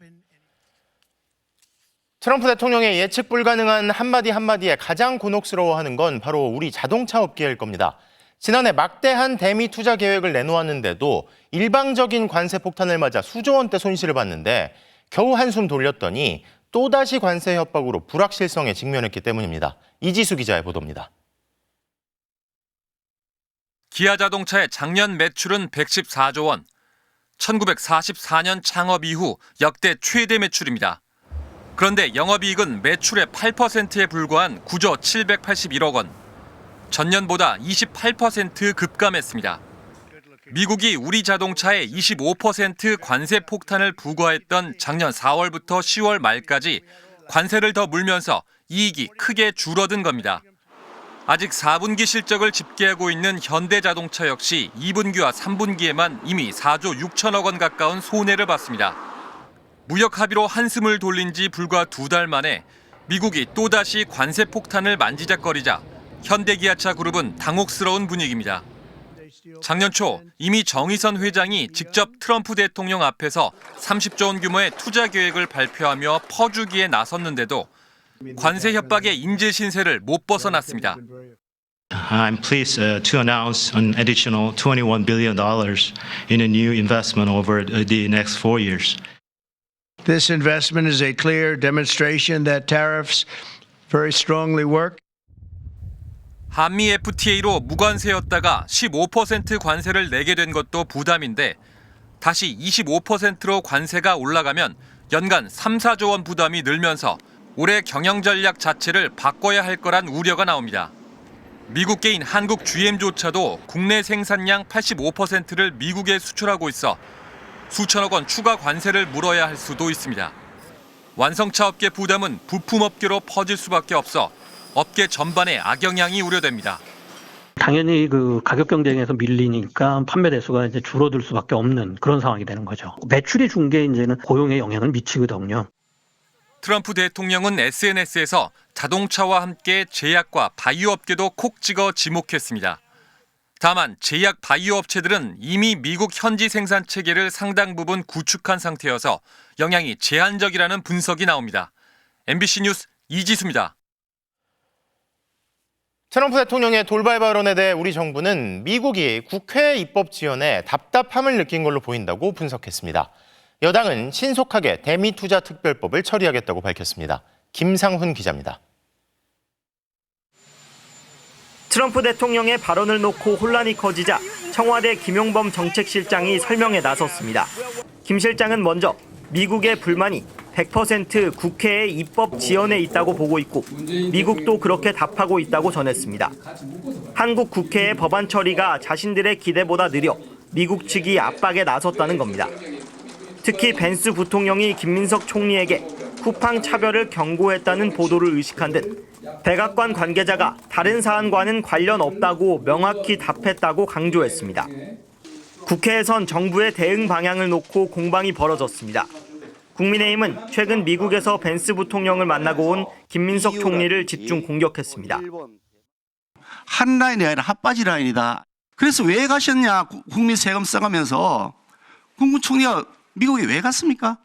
트럼프 대통령의 예측 불가능한 한마디 한마디에 가장 곤혹스러워하는 건 바로 우리 자동차 업계일 겁니다. 지난해 막대한 대미 투자 계획을 내놓았는데도 일방적인 관세 폭탄을 맞아 수조 원대 손실을 봤는데 겨우 한숨 돌렸더니 또다시 관세 협박으로 불확실성에 직면했기 때문입니다. 이지수 기자의 보도입니다. 기아자동차의 작년 매출은 114조 원. 1944년 창업 이후 역대 최대 매출입니다. 그런데 영업이익은 매출의 8%에 불과한 9조 781억 원. 전년보다 28% 급감했습니다. 미국이 우리 자동차에 25% 관세 폭탄을 부과했던 작년 4월부터 10월 말까지 관세를 더 물면서 이익이 크게 줄어든 겁니다. 아직 4분기 실적을 집계하고 있는 현대자동차 역시 2분기와 3분기에만 이미 4조 6천억 원 가까운 손해를 봤습니다. 무역 합의로 한숨을 돌린 지 불과 2달 만에 미국이 또다시 관세 폭탄을 만지작거리자 현대기아차 그룹은 당혹스러운 분위기입니다. 작년 초 이미 정의선 회장이 직접 트럼프 대통령 앞에서 30조 원 규모의 투자 계획을 발표하며 퍼주기에 나섰는데도 관세 협박의 인재 신세를 못 벗어났습니다. I'm pleased to announce an additional $21 billion in a new investment over the next 4 years. This investment is a clear demonstration that tariffs very strongly work. 한미 FTA로 무관세였다가 15% 관세를 내게 된 것도 부담인데 다시 25%로 관세가 올라가면 연간 3, 4조 원 부담이 늘면서 올해 경영 전략 자체를 바꿔야 할 거란 우려가 나옵니다. 미국계인 한국 GM조차도 국내 생산량 85%를 미국에 수출하고 있어 수천억 원 추가 관세를 물어야 할 수도 있습니다. 완성차 업계 부담은 부품업계로 퍼질 수밖에 없어 업계 전반에 악영향이 우려됩니다. 당연히 그 가격 경쟁에서 밀리니까 판매 대수가 이제 줄어들 수밖에 없는 그런 상황이 되는 거죠. 매출이 준 게 이제는 고용에 영향을 미치거든요. 트럼프 대통령은 SNS에서 자동차와 함께 제약과 바이오 업계도 콕 찍어 지목했습니다. 다만 제약 바이오 업체들은 이미 미국 현지 생산 체계를 상당 부분 구축한 상태여서 영향이 제한적이라는 분석이 나옵니다. MBC 뉴스 이지수입니다. 트럼프 대통령의 돌발 발언에 대해 우리 정부는 미국이 국회 입법 지원에 답답함을 느낀 걸로 보인다고 분석했습니다. 여당은 신속하게 대미투자 특별법을 처리하겠다고 밝혔습니다. 김상훈 기자입니다. 트럼프 대통령의 발언을 놓고 혼란이 커지자 청와대 김용범 정책실장이 설명에 나섰습니다. 김 실장은 먼저 미국의 불만이 100% 국회의 입법 지연에 있다고 보고 있고 미국도 그렇게 답하고 있다고 전했습니다. 한국 국회의 법안 처리가 자신들의 기대보다 느려 미국 측이 압박에 나섰다는 겁니다. 특히 벤스 부통령이 김민석 총리에게 쿠팡 차별을 경고했다는 보도를 의식한 듯 백악관 관계자가 다른 사안과는 관련 없다고 명확히 답했다고 강조했습니다. 국회에선 정부의 대응 방향을 놓고 공방이 벌어졌습니다. 국민의힘은 최근 미국에서 벤스 부통령을 만나고 온 김민석 총리를 집중 공격했습니다. 한 라인이 아니라 핫바지 라인이다. 그래서 왜 가셨냐, 국민 세금 써가면서. 국무총리가 미국에 왜 갔습니까?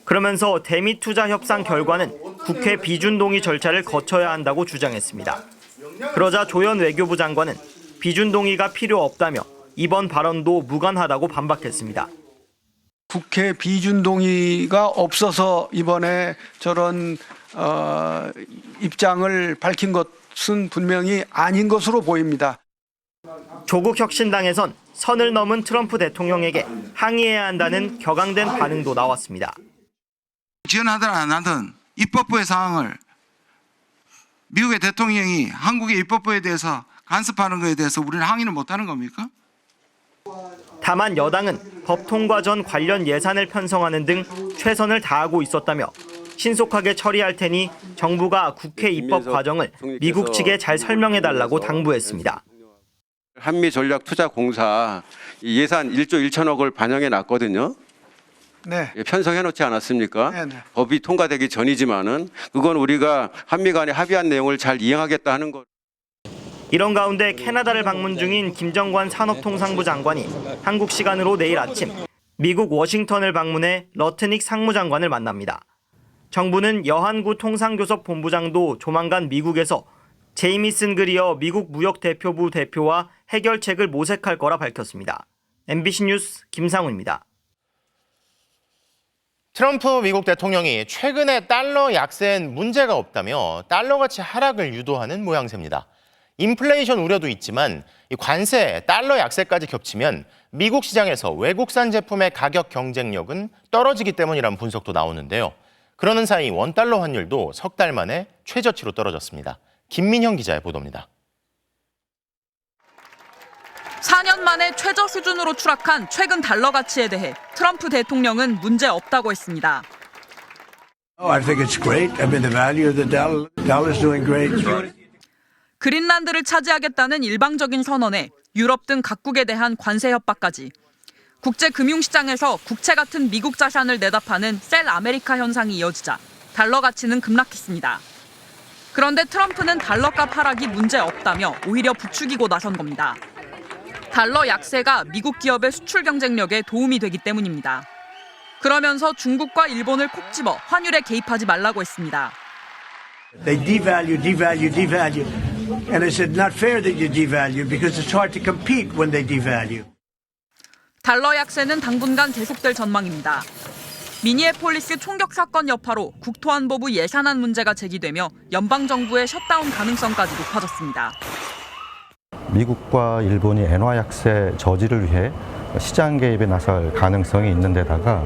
그러면서 대미투자 협상 결과는 국회 비준동의 절차를 거쳐야 한다고 주장했습니다. 그러자 조현 외교부 장관은 비준동의가 필요 없다며 이번 발언도 무관하다고 반박했습니다. 국회 비준동의가 없어서 이번에 저런 입장을 밝힌 것은 분명히 아닌 것으로 보입니다. 조국 혁신당에선 선을 넘은 트럼프 대통령에게 항의해야 한다는 격앙된 반응도 나왔습니다. 지원하든 안 하든 입법부의 사항을 미국의 대통령이 한국의 입법부에 대해서 간섭하는 것에 대해서 우리는 항의를 못하는 겁니까? 다만 여당은 법 통과 전 관련 예산을 편성하는 등 최선을 다하고 있었다며 신속하게 처리할 테니 정부가 국회 입법 과정을 미국 측에 잘 설명해달라고 당부했습니다. 한미전략투자공사 예산 1조 1천억을 반영해 놨거든요. 네. 편성해 놓지 않았습니까? 네. 법이 통과되기 전이지만은 그건 우리가 한미 간에 합의한 내용을 잘 이행하겠다 하는 것. 이런 가운데 캐나다를 방문 중인 김정관 산업통상부 장관이 한국 시간으로 내일 아침 미국 워싱턴을 방문해 러트닉 상무장관을 만납니다. 정부는 여한구 통상교섭 본부장도 조만간 미국에서 제이미슨 그리어 미국 무역대표부 대표와 해결책을 모색할 거라 밝혔습니다. MBC 뉴스 김상훈입니다. 트럼프 미국 대통령이 최근에 달러 약세엔 문제가 없다며 달러 가치 하락을 유도하는 모양새입니다. 인플레이션 우려도 있지만 관세, 달러 약세까지 겹치면 미국 시장에서 외국산 제품의 가격 경쟁력은 떨어지기 때문이라는 분석도 나오는데요. 그러는 사이 원달러 환율도 석 달 만에 최저치로 떨어졌습니다. 김민형 기자의 보도입니다. 4년 만에 최저 수준으로 추락한 최근 달러 가치에 대해 트럼프 대통령은 문제 없다고 했습니다. I think it's great. I mean, the value of the dollar is doing great. 그린란드를 차지하겠다는 일방적인 선언에 유럽 등 각국에 대한 관세 협박까지 국제 금융시장에서 국채 같은 미국 자산을 내다 파는 셀 아메리카 현상이 이어지자 달러 가치는 급락했습니다. 그런데 트럼프는 달러값 하락이 문제 없다며 오히려 부추기고 나선 겁니다. 달러 약세가 미국 기업의 수출 경쟁력에 도움이 되기 때문입니다. 그러면서 중국과 일본을 콕 집어 환율에 개입하지 말라고 했습니다. They devalue. And I said, not fair that you devalue because it's hard to compete when they devalue. 달러 약세는 당분간 계속될 전망입니다. 미니애폴리스 총격 사건 여파로 국토안보부 예산안 문제가 제기되며 연방정부의 셧다운 가능성까지 높아졌습니다. 미국과 일본이 엔화 약세 저지를 위해 시장 개입에 나설 가능성이 있는 데다가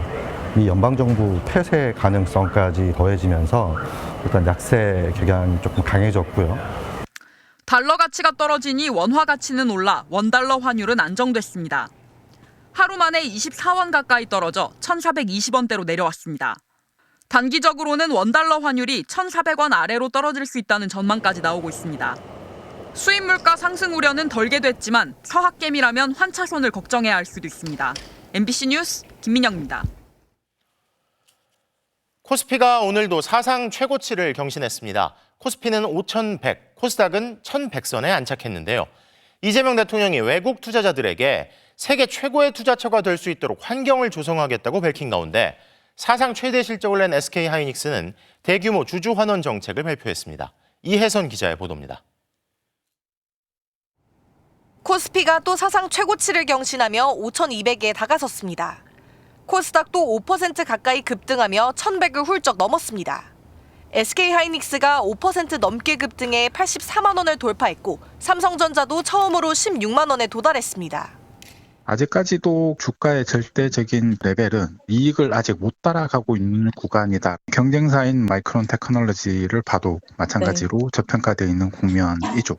이 연방정부 폐쇄 가능성까지 더해지면서 일단 약세 경향이 조금 강해졌고요. 달러 가치가 떨어지니 원화 가치는 올라 원달러 환율은 안정됐습니다. 하루 만에 24원 가까이 떨어져 1,420원대로 내려왔습니다. 단기적으로는 원달러 환율이 1,400원 아래로 떨어질 수 있다는 전망까지 나오고 있습니다. 수입 물가 상승 우려는 덜게 됐지만 서학개미라면 환차손을 걱정해야 할 수도 있습니다. MBC 뉴스 김민영입니다. 코스피가 오늘도 사상 최고치를 경신했습니다. 코스피는 5,100, 코스닥은 1,100선에 안착했는데요. 이재명 대통령이 외국 투자자들에게 세계 최고의 투자처가 될 수 있도록 환경을 조성하겠다고 밝힌 가운데 사상 최대 실적을 낸 SK하이닉스는 대규모 주주 환원 정책을 발표했습니다. 이혜선 기자의 보도입니다. 코스피가 또 사상 최고치를 경신하며 5,200에 다가섰습니다. 코스닥도 5% 가까이 급등하며 1,100을 훌쩍 넘었습니다. SK하이닉스가 5% 넘게 급등해 84만 원을 돌파했고 삼성전자도 처음으로 16만 원에 도달했습니다. 아직까지도 주가의 절대적인 레벨은 이익을 아직 못 따라가고 있는 구간이다. 경쟁사인 마이크론 테크놀로지를 봐도 마찬가지로 저평가되어 있는 국면이죠.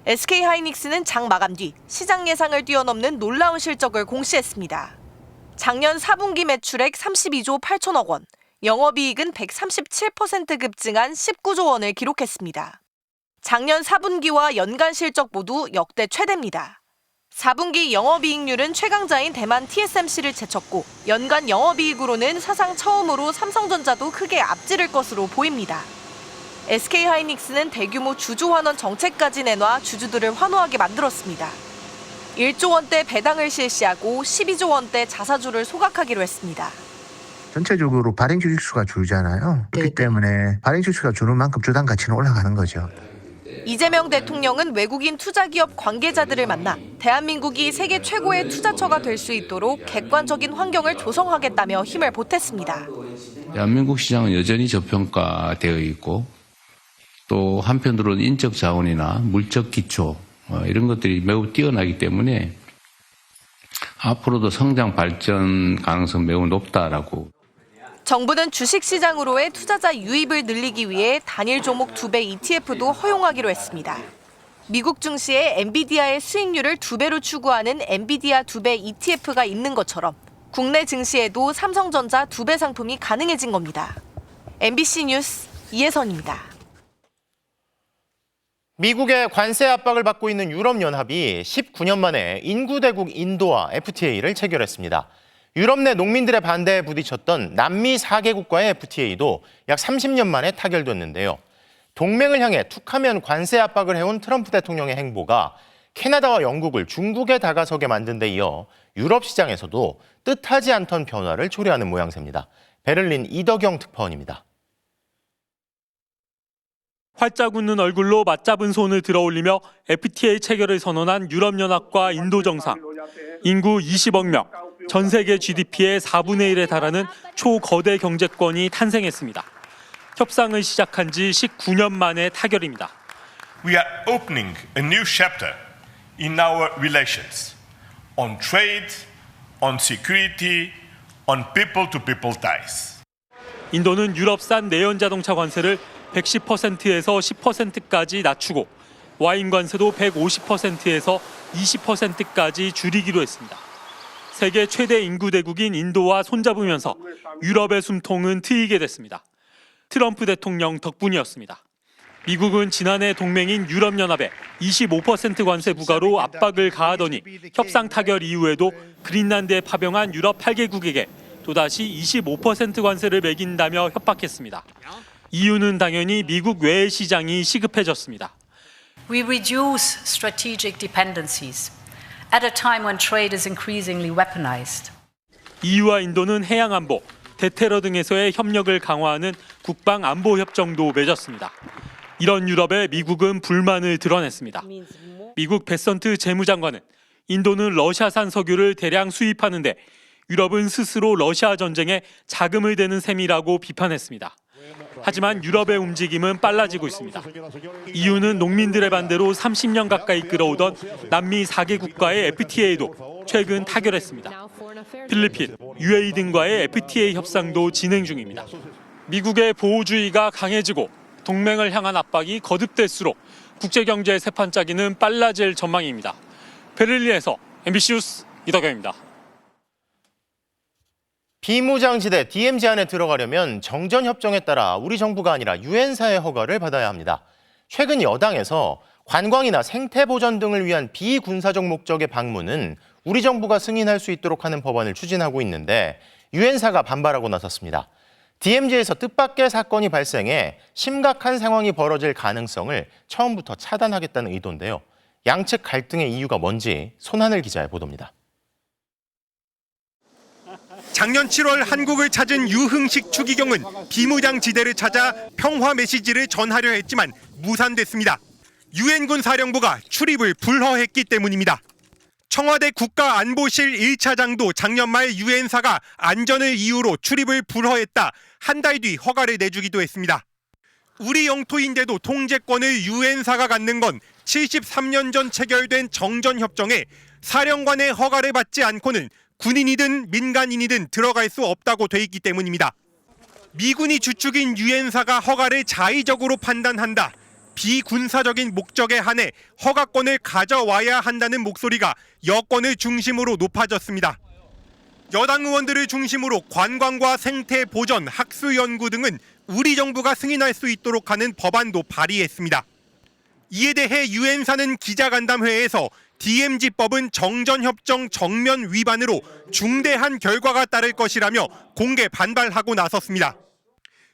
SK하이닉스는 장 마감 뒤 시장 예상을 뛰어넘는 놀라운 실적을 공시했습니다. 작년 4분기 매출액 32조 8천억 원, 영업이익은 137% 급증한 19조 원을 기록했습니다. 작년 4분기와 연간 실적 모두 역대 최대입니다. 4분기 영업이익률은 최강자인 대만 TSMC를 제쳤고 연간 영업이익으로는 사상 처음으로 삼성전자도 크게 앞지를 것으로 보입니다. SK하이닉스는 대규모 주주 환원 정책까지 내놔 주주들을 환호하게 만들었습니다. 1조 원대 배당을 실시하고 12조 원대 자사주를 소각하기로 했습니다. 전체적으로 발행 주식수가 줄잖아요. 그렇기 때문에 발행 주식수가 주는 만큼 주당 가치는 올라가는 거죠. 이재명 대통령은 외국인 투자기업 관계자들을 만나 대한민국이 세계 최고의 투자처가 될 수 있도록 객관적인 환경을 조성하겠다며 힘을 보탰습니다. 대한민국 시장은 여전히 저평가되어 있고 또 한편으로는 인적 자원이나 물적 기초 이런 것들이 매우 뛰어나기 때문에 앞으로도 성장 발전 가능성 매우 높다라고. 정부는 주식시장으로의 투자자 유입을 늘리기 위해 단일 종목 2배 ETF도 허용하기로 했습니다. 미국 증시에 엔비디아의 수익률을 2배로 추구하는 엔비디아 2배 ETF가 있는 것처럼 국내 증시에도 삼성전자 2배 상품이 가능해진 겁니다. MBC 뉴스 이혜선입니다. 미국의 관세 압박을 받고 있는 유럽연합이 19년 만에 인구대국 인도와 FTA를 체결했습니다. 유럽 내 농민들의 반대에 부딪혔던 남미 4개국과의 FTA도 약 30년 만에 타결됐는데요. 동맹을 향해 툭하면 관세 압박을 해온 트럼프 대통령의 행보가 캐나다와 영국을 중국에 다가서게 만든 데 이어 유럽 시장에서도 뜻하지 않던 변화를 초래하는 모양새입니다. 베를린 이덕영 특파원입니다. 활짝 웃는 얼굴로 맞잡은 손을 들어올리며 FTA 체결을 선언한 유럽연합과 인도 정상. 인구 20억 명, 전 세계 GDP의 4분의 1에 달하는 초거대 경제권이 탄생했습니다. 협상을 시작한 지 19년 만의 타결입니다. We are opening a new chapter in our relations on trade, on security, on people-to-people ties. 인도는 유럽산 내연 자동차 관세를 110%에서 10%까지 낮추고 와인 관세도 150%에서 20%까지 줄이기로 했습니다. 세계 최대 인구 대국인 인도와 손잡으면서 유럽의 숨통은 트이게 됐습니다. 트럼프 대통령 덕분이었습니다. 미국은 지난해 동맹인 유럽연합에 25% 관세 부과로 압박을 가하더니 협상 타결 이후에도 그린란드에 파병한 유럽 8개국에게 또다시 25% 관세를 매긴다며 협박했습니다. 이유는 당연히 미국 외의 시장이 시급해졌습니다. We reduce strategic dependencies at a time when trade is increasingly weaponized. EU와 인도는 해양 안보, 대테러 등에서의 협력을 강화하는 국방 안보 협정도 맺었습니다. 이런 유럽에 미국은 불만을 드러냈습니다. 미국 베선트 재무장관은 인도는 러시아산 석유를 대량 수입하는데 유럽은 스스로 러시아 전쟁에 자금을 대는 셈이라고 비판했습니다. 하지만 유럽의 움직임은 빨라지고 있습니다. EU는 농민들의 반대로 30년 가까이 끌어오던 남미 4개 국가의 FTA도 최근 타결했습니다. 필리핀, UAE 등과의 FTA 협상도 진행 중입니다. 미국의 보호주의가 강해지고 동맹을 향한 압박이 거듭될수록 국제경제의 새판짜기는 빨라질 전망입니다. 베를린에서 MBC 뉴스 이덕영입니다. 비무장지대 DMZ 안에 들어가려면 정전협정에 따라 우리 정부가 아니라 유엔사의 허가를 받아야 합니다. 최근 여당에서 관광이나 생태보전 등을 위한 비군사적 목적의 방문은 우리 정부가 승인할 수 있도록 하는 법안을 추진하고 있는데 유엔사가 반발하고 나섰습니다. DMZ에서 뜻밖의 사건이 발생해 심각한 상황이 벌어질 가능성을 처음부터 차단하겠다는 의도인데요. 양측 갈등의 이유가 뭔지 손하늘 기자의 보도입니다. 작년 7월 한국을 찾은 유흥식 추기경은 비무장지대를 찾아 평화 메시지를 전하려 했지만 무산됐습니다. 유엔군 사령부가 출입을 불허했기 때문입니다. 청와대 국가안보실 1차장도 작년 말 유엔사가 안전을 이유로 출입을 불허했다 한 달 뒤 허가를 내주기도 했습니다. 우리 영토인데도 통제권을 유엔사가 갖는 건 73년 전 체결된 정전협정에 사령관의 허가를 받지 않고는 군인이든 민간인이든 들어갈 수 없다고 돼 있기 때문입니다. 미군이 주축인 유엔사가 허가를 자의적으로 판단한다. 비군사적인 목적에 한해 허가권을 가져와야 한다는 목소리가 여권을 중심으로 높아졌습니다. 여당 의원들을 중심으로 관광과 생태 보전, 학수 연구 등은 우리 정부가 승인할 수 있도록 하는 법안도 발의했습니다. 이에 대해 유엔사는 기자간담회에서 DMZ법은 정전협정 정면 위반으로 중대한 결과가 따를 것이라며 공개 반발하고 나섰습니다.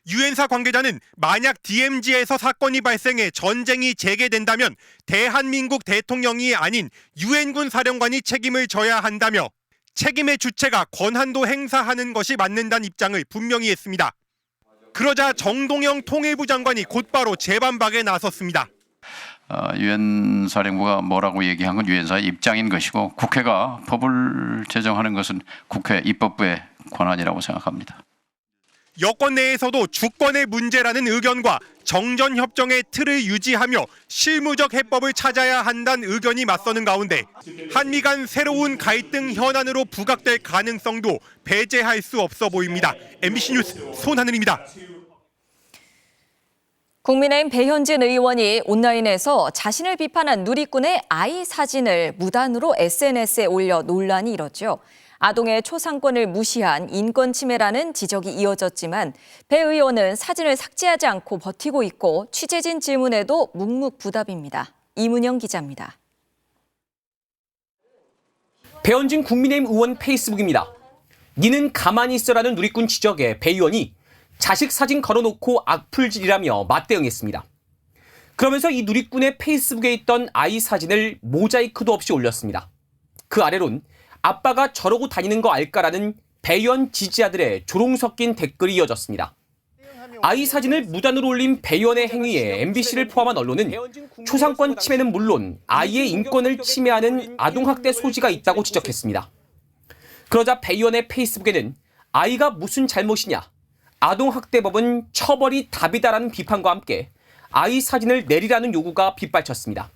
유엔사 관계자는 만약 DMZ에서 사건이 발생해 전쟁이 재개된다면 대한민국 대통령이 아닌 유엔군 사령관이 책임을 져야 한다며 책임의 주체가 권한도 행사하는 것이 맞는다는 입장을 분명히 했습니다. 그러자 정동영 통일부 장관이 곧바로 재반박에 나섰습니다. 유엔 사령부가 뭐라고 얘기한 건 유엔사의 입장인 것이고 국회가 법을 제정하는 것은 국회 입법부의 권한이라고 생각합니다. 여권 내에서도 주권의 문제라는 의견과 정전협정의 틀을 유지하며 실무적 해법을 찾아야 한다는 의견이 맞서는 가운데 한미 간 새로운 갈등 현안으로 부각될 가능성도 배제할 수 없어 보입니다. MBC 뉴스 손하늘입니다. 국민의힘 배현진 의원이 온라인에서 자신을 비판한 누리꾼의 아이 사진을 무단으로 SNS에 올려 논란이 일었죠. 아동의 초상권을 무시한 인권 침해라는 지적이 이어졌지만 배 의원은 사진을 삭제하지 않고 버티고 있고 취재진 질문에도 묵묵부답입니다. 이문영 기자입니다. 배현진 국민의힘 의원 페이스북입니다. 니는 가만히 있어라는 누리꾼 지적에 배 의원이 자식 사진 걸어놓고 악플질이라며 맞대응했습니다. 그러면서 이 누리꾼의 페이스북에 있던 아이 사진을 모자이크도 없이 올렸습니다. 그 아래론 아빠가 저러고 다니는 거 알까라는 배 의원 지지자들의 조롱 섞인 댓글이 이어졌습니다. 아이 사진을 무단으로 올린 배 의원의 행위에 MBC를 포함한 언론은 초상권 침해는 물론 아이의 인권을 침해하는 아동학대 소지가 있다고 지적했습니다. 그러자 배 의원의 페이스북에는 아이가 무슨 잘못이냐, 아동학대법은 처벌이 답이다라는 비판과 함께 아이 사진을 내리라는 요구가 빗발쳤습니다.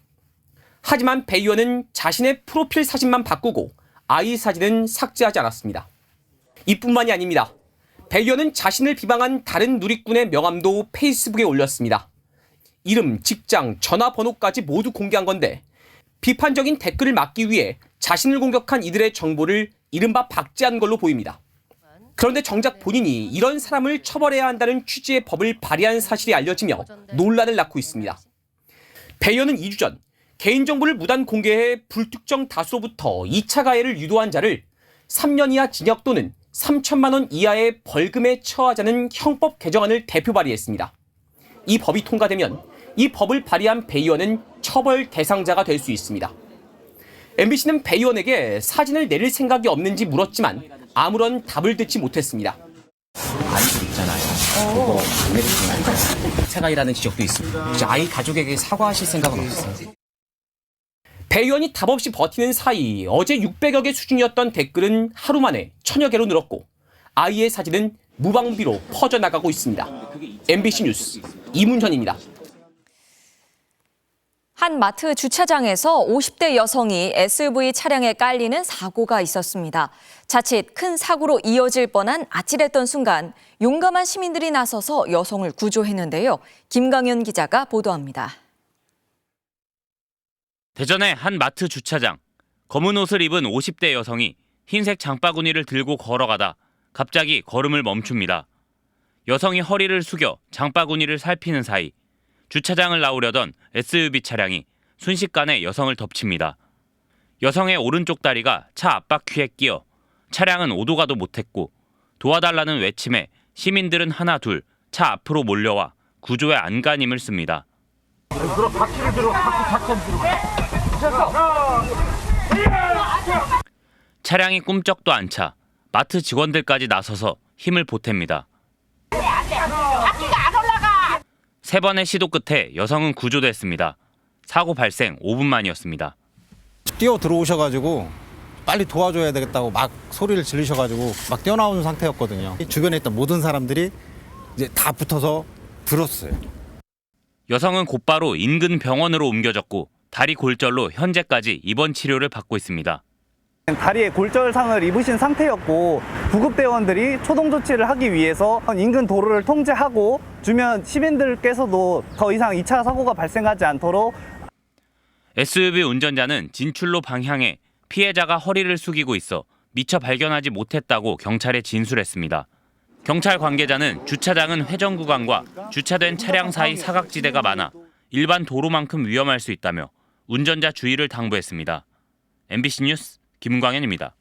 하지만 배 의원은 자신의 프로필 사진만 바꾸고 아이 사진은 삭제하지 않았습니다. 이뿐만이 아닙니다. 배 의원은 자신을 비방한 다른 누리꾼의 명함도 페이스북에 올렸습니다. 이름, 직장, 전화번호까지 모두 공개한 건데 비판적인 댓글을 막기 위해 자신을 공격한 이들의 정보를 이른바 박제한 걸로 보입니다. 그런데 정작 본인이 이런 사람을 처벌해야 한다는 취지의 법을 발의한 사실이 알려지며 논란을 낳고 있습니다. 배 의원은 2주 전 개인정보를 무단 공개해 불특정 다수로부터 2차 가해를 유도한 자를 3년 이하 징역 또는 3천만 원 이하의 벌금에 처하자는 형법 개정안을 대표 발의했습니다. 이 법이 통과되면 이 법을 발의한 배의원은 처벌 대상자가 될 수 있습니다. MBC는 배의원에게 사진을 내릴 생각이 없는지 물었지만 아무런 답을 듣지 못했습니다. 아이들 있잖아요. 그거 안 내리시나요? 세가이라는 지적도 있습니다. 아이 가족에게 사과하실 생각은 없어요. 배의원이 답 없이 버티는 사이 어제 600여 개 수준이었던 댓글은 하루 만에 1000여 개로 늘었고 아이의 사진은 무방비로 퍼져나가고 있습니다. MBC 뉴스 이문현입니다. 한 마트 주차장에서 50대 여성이 SUV 차량에 깔리는 사고가 있었습니다. 자칫 큰 사고로 이어질 뻔한 아찔했던 순간 용감한 시민들이 나서서 여성을 구조했는데요. 김강현 기자가 보도합니다. 대전의 한 마트 주차장. 검은 옷을 입은 50대 여성이 흰색 장바구니를 들고 걸어가다 갑자기 걸음을 멈춥니다. 여성이 허리를 숙여 장바구니를 살피는 사이 주차장을 나오려던 SUV 차량이 순식간에 여성을 덮칩니다. 여성의 오른쪽 다리가 차 앞바퀴에 끼어 차량은 오도 가도 못했고 도와달라는 외침에 시민들은 하나 둘 차 앞으로 몰려와 구조에 안간힘을 씁니다. 차량이 꿈쩍도 안 차 마트 직원들까지 나서서 힘을 보탭니다. 세 번의 시도 끝에 여성은 구조됐습니다. 사고 발생 5분 만이었습니다. 뛰어 들어오셔가지고 빨리 도와줘야 되겠다고 막 소리를 지르셔가지고 막 뛰어나오는 상태였거든요. 주변에 있던 모든 사람들이 이제 다 붙어서 들었어요. 여성은 곧바로 인근 병원으로 옮겨졌고 다리 골절로 현재까지 입원 치료를 받고 있습니다. 다리에 골절상을 입으신 상태였고 구급대원들이 초동 조치를 하기 위해서 인근 도로를 통제하고 주변 시민들께서도 더 이상 2차 사고가 발생하지 않도록 SUV 운전자는 진출로 방향해 피해자가 허리를 숙이고 있어 미처 발견하지 못했다고 경찰에 진술했습니다. 경찰 관계자는 주차장은 회전 구간과 주차된 차량 사이 사각지대가 많아 일반 도로만큼 위험할 수 있다며 운전자 주의를 당부했습니다. MBC 뉴스 김광현입니다.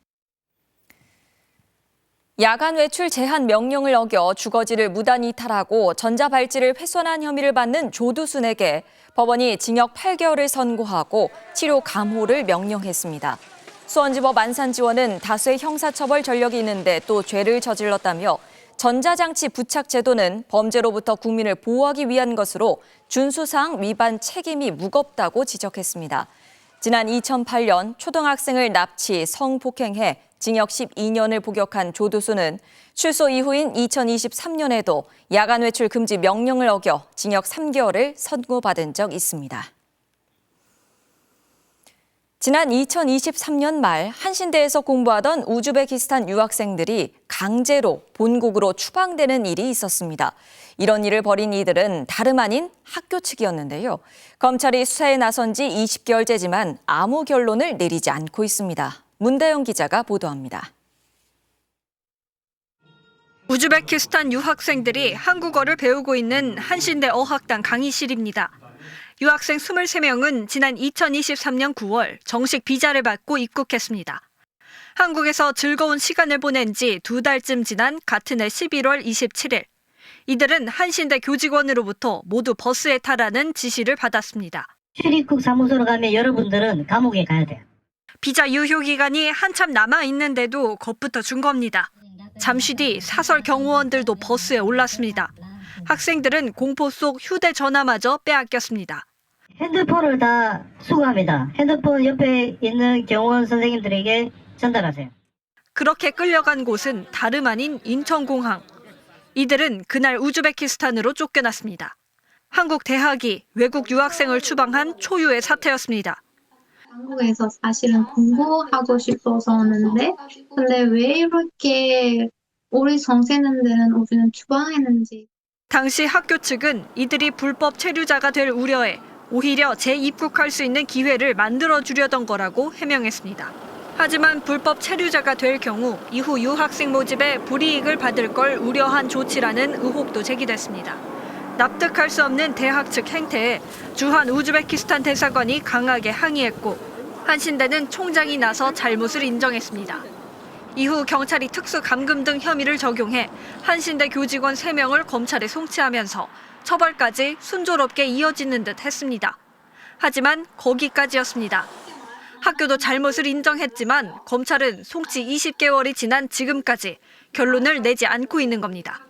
야간 외출 제한 명령을 어겨 주거지를 무단 이탈하고 전자발찌를 훼손한 혐의를 받는 조두순에게 법원이 징역 8개월을 선고하고 치료 감호를 명령했습니다. 수원지법 안산지원은 다수의 형사처벌 전력이 있는데 또 죄를 저질렀다며 전자장치 부착 제도는 범죄로부터 국민을 보호하기 위한 것으로 준수사항 위반 책임이 무겁다고 지적했습니다. 지난 2008년 초등학생을 납치, 성폭행해 징역 12년을 복역한 조두순은 출소 이후인 2023년에도 야간 외출 금지 명령을 어겨 징역 3개월을 선고받은 적 있습니다. 지난 2023년 말 한신대에서 공부하던 우즈베키스탄 유학생들이 강제로 본국으로 추방되는 일이 있었습니다. 이런 일을 벌인 이들은 다름 아닌 학교 측이었는데요. 검찰이 수사에 나선 지 20개월째지만 아무 결론을 내리지 않고 있습니다. 문다영 기자가 보도합니다. 우즈베키스탄 유학생들이 한국어를 배우고 있는 한신대 어학당 강의실입니다. 유학생 23명은 지난 2023년 9월 정식 비자를 받고 입국했습니다. 한국에서 즐거운 시간을 보낸 지 2달쯤 지난 같은 해 11월 27일. 이들은 한신대 교직원으로부터 모두 버스에 타라는 지시를 받았습니다. 출입국 사무소로 가면 여러분들은 감옥에 가야 돼요. 비자 유효 기간이 한참 남아 있는데도 겁부터 준 겁니다. 잠시 뒤 사설 경호원들도 버스에 올랐습니다. 학생들은 공포 속 휴대전화마저 빼앗겼습니다. 핸드폰을 다 수거합니다. 핸드폰 옆에 있는 경호원 선생님들에게 전달하세요. 그렇게 끌려간 곳은 다름 아닌 인천공항. 이들은 그날 우즈베키스탄으로 쫓겨났습니다. 한국 대학이 외국 유학생을 추방한 초유의 사태였습니다. 한국에서 사실은 공부하고 싶어서였는데 근데 왜 이렇게 우리 정세는들은 우리는 추방했는지. 당시 학교 측은 이들이 불법 체류자가 될 우려에 오히려 재입국할 수 있는 기회를 만들어주려던 거라고 해명했습니다. 하지만 불법 체류자가 될 경우 이후 유학생 모집에 불이익을 받을 걸 우려한 조치라는 의혹도 제기됐습니다. 납득할 수 없는 대학 측 행태에 주한 우즈베키스탄 대사관이 강하게 항의했고 한신대는 총장이 나서 잘못을 인정했습니다. 이후 경찰이 특수 감금 등 혐의를 적용해 한신대 교직원 3명을 검찰에 송치하면서 처벌까지 순조롭게 이어지는 듯 했습니다. 하지만 거기까지였습니다. 학교도 잘못을 인정했지만 검찰은 송치 20개월이 지난 지금까지 결론을 내지 않고 있는 겁니다.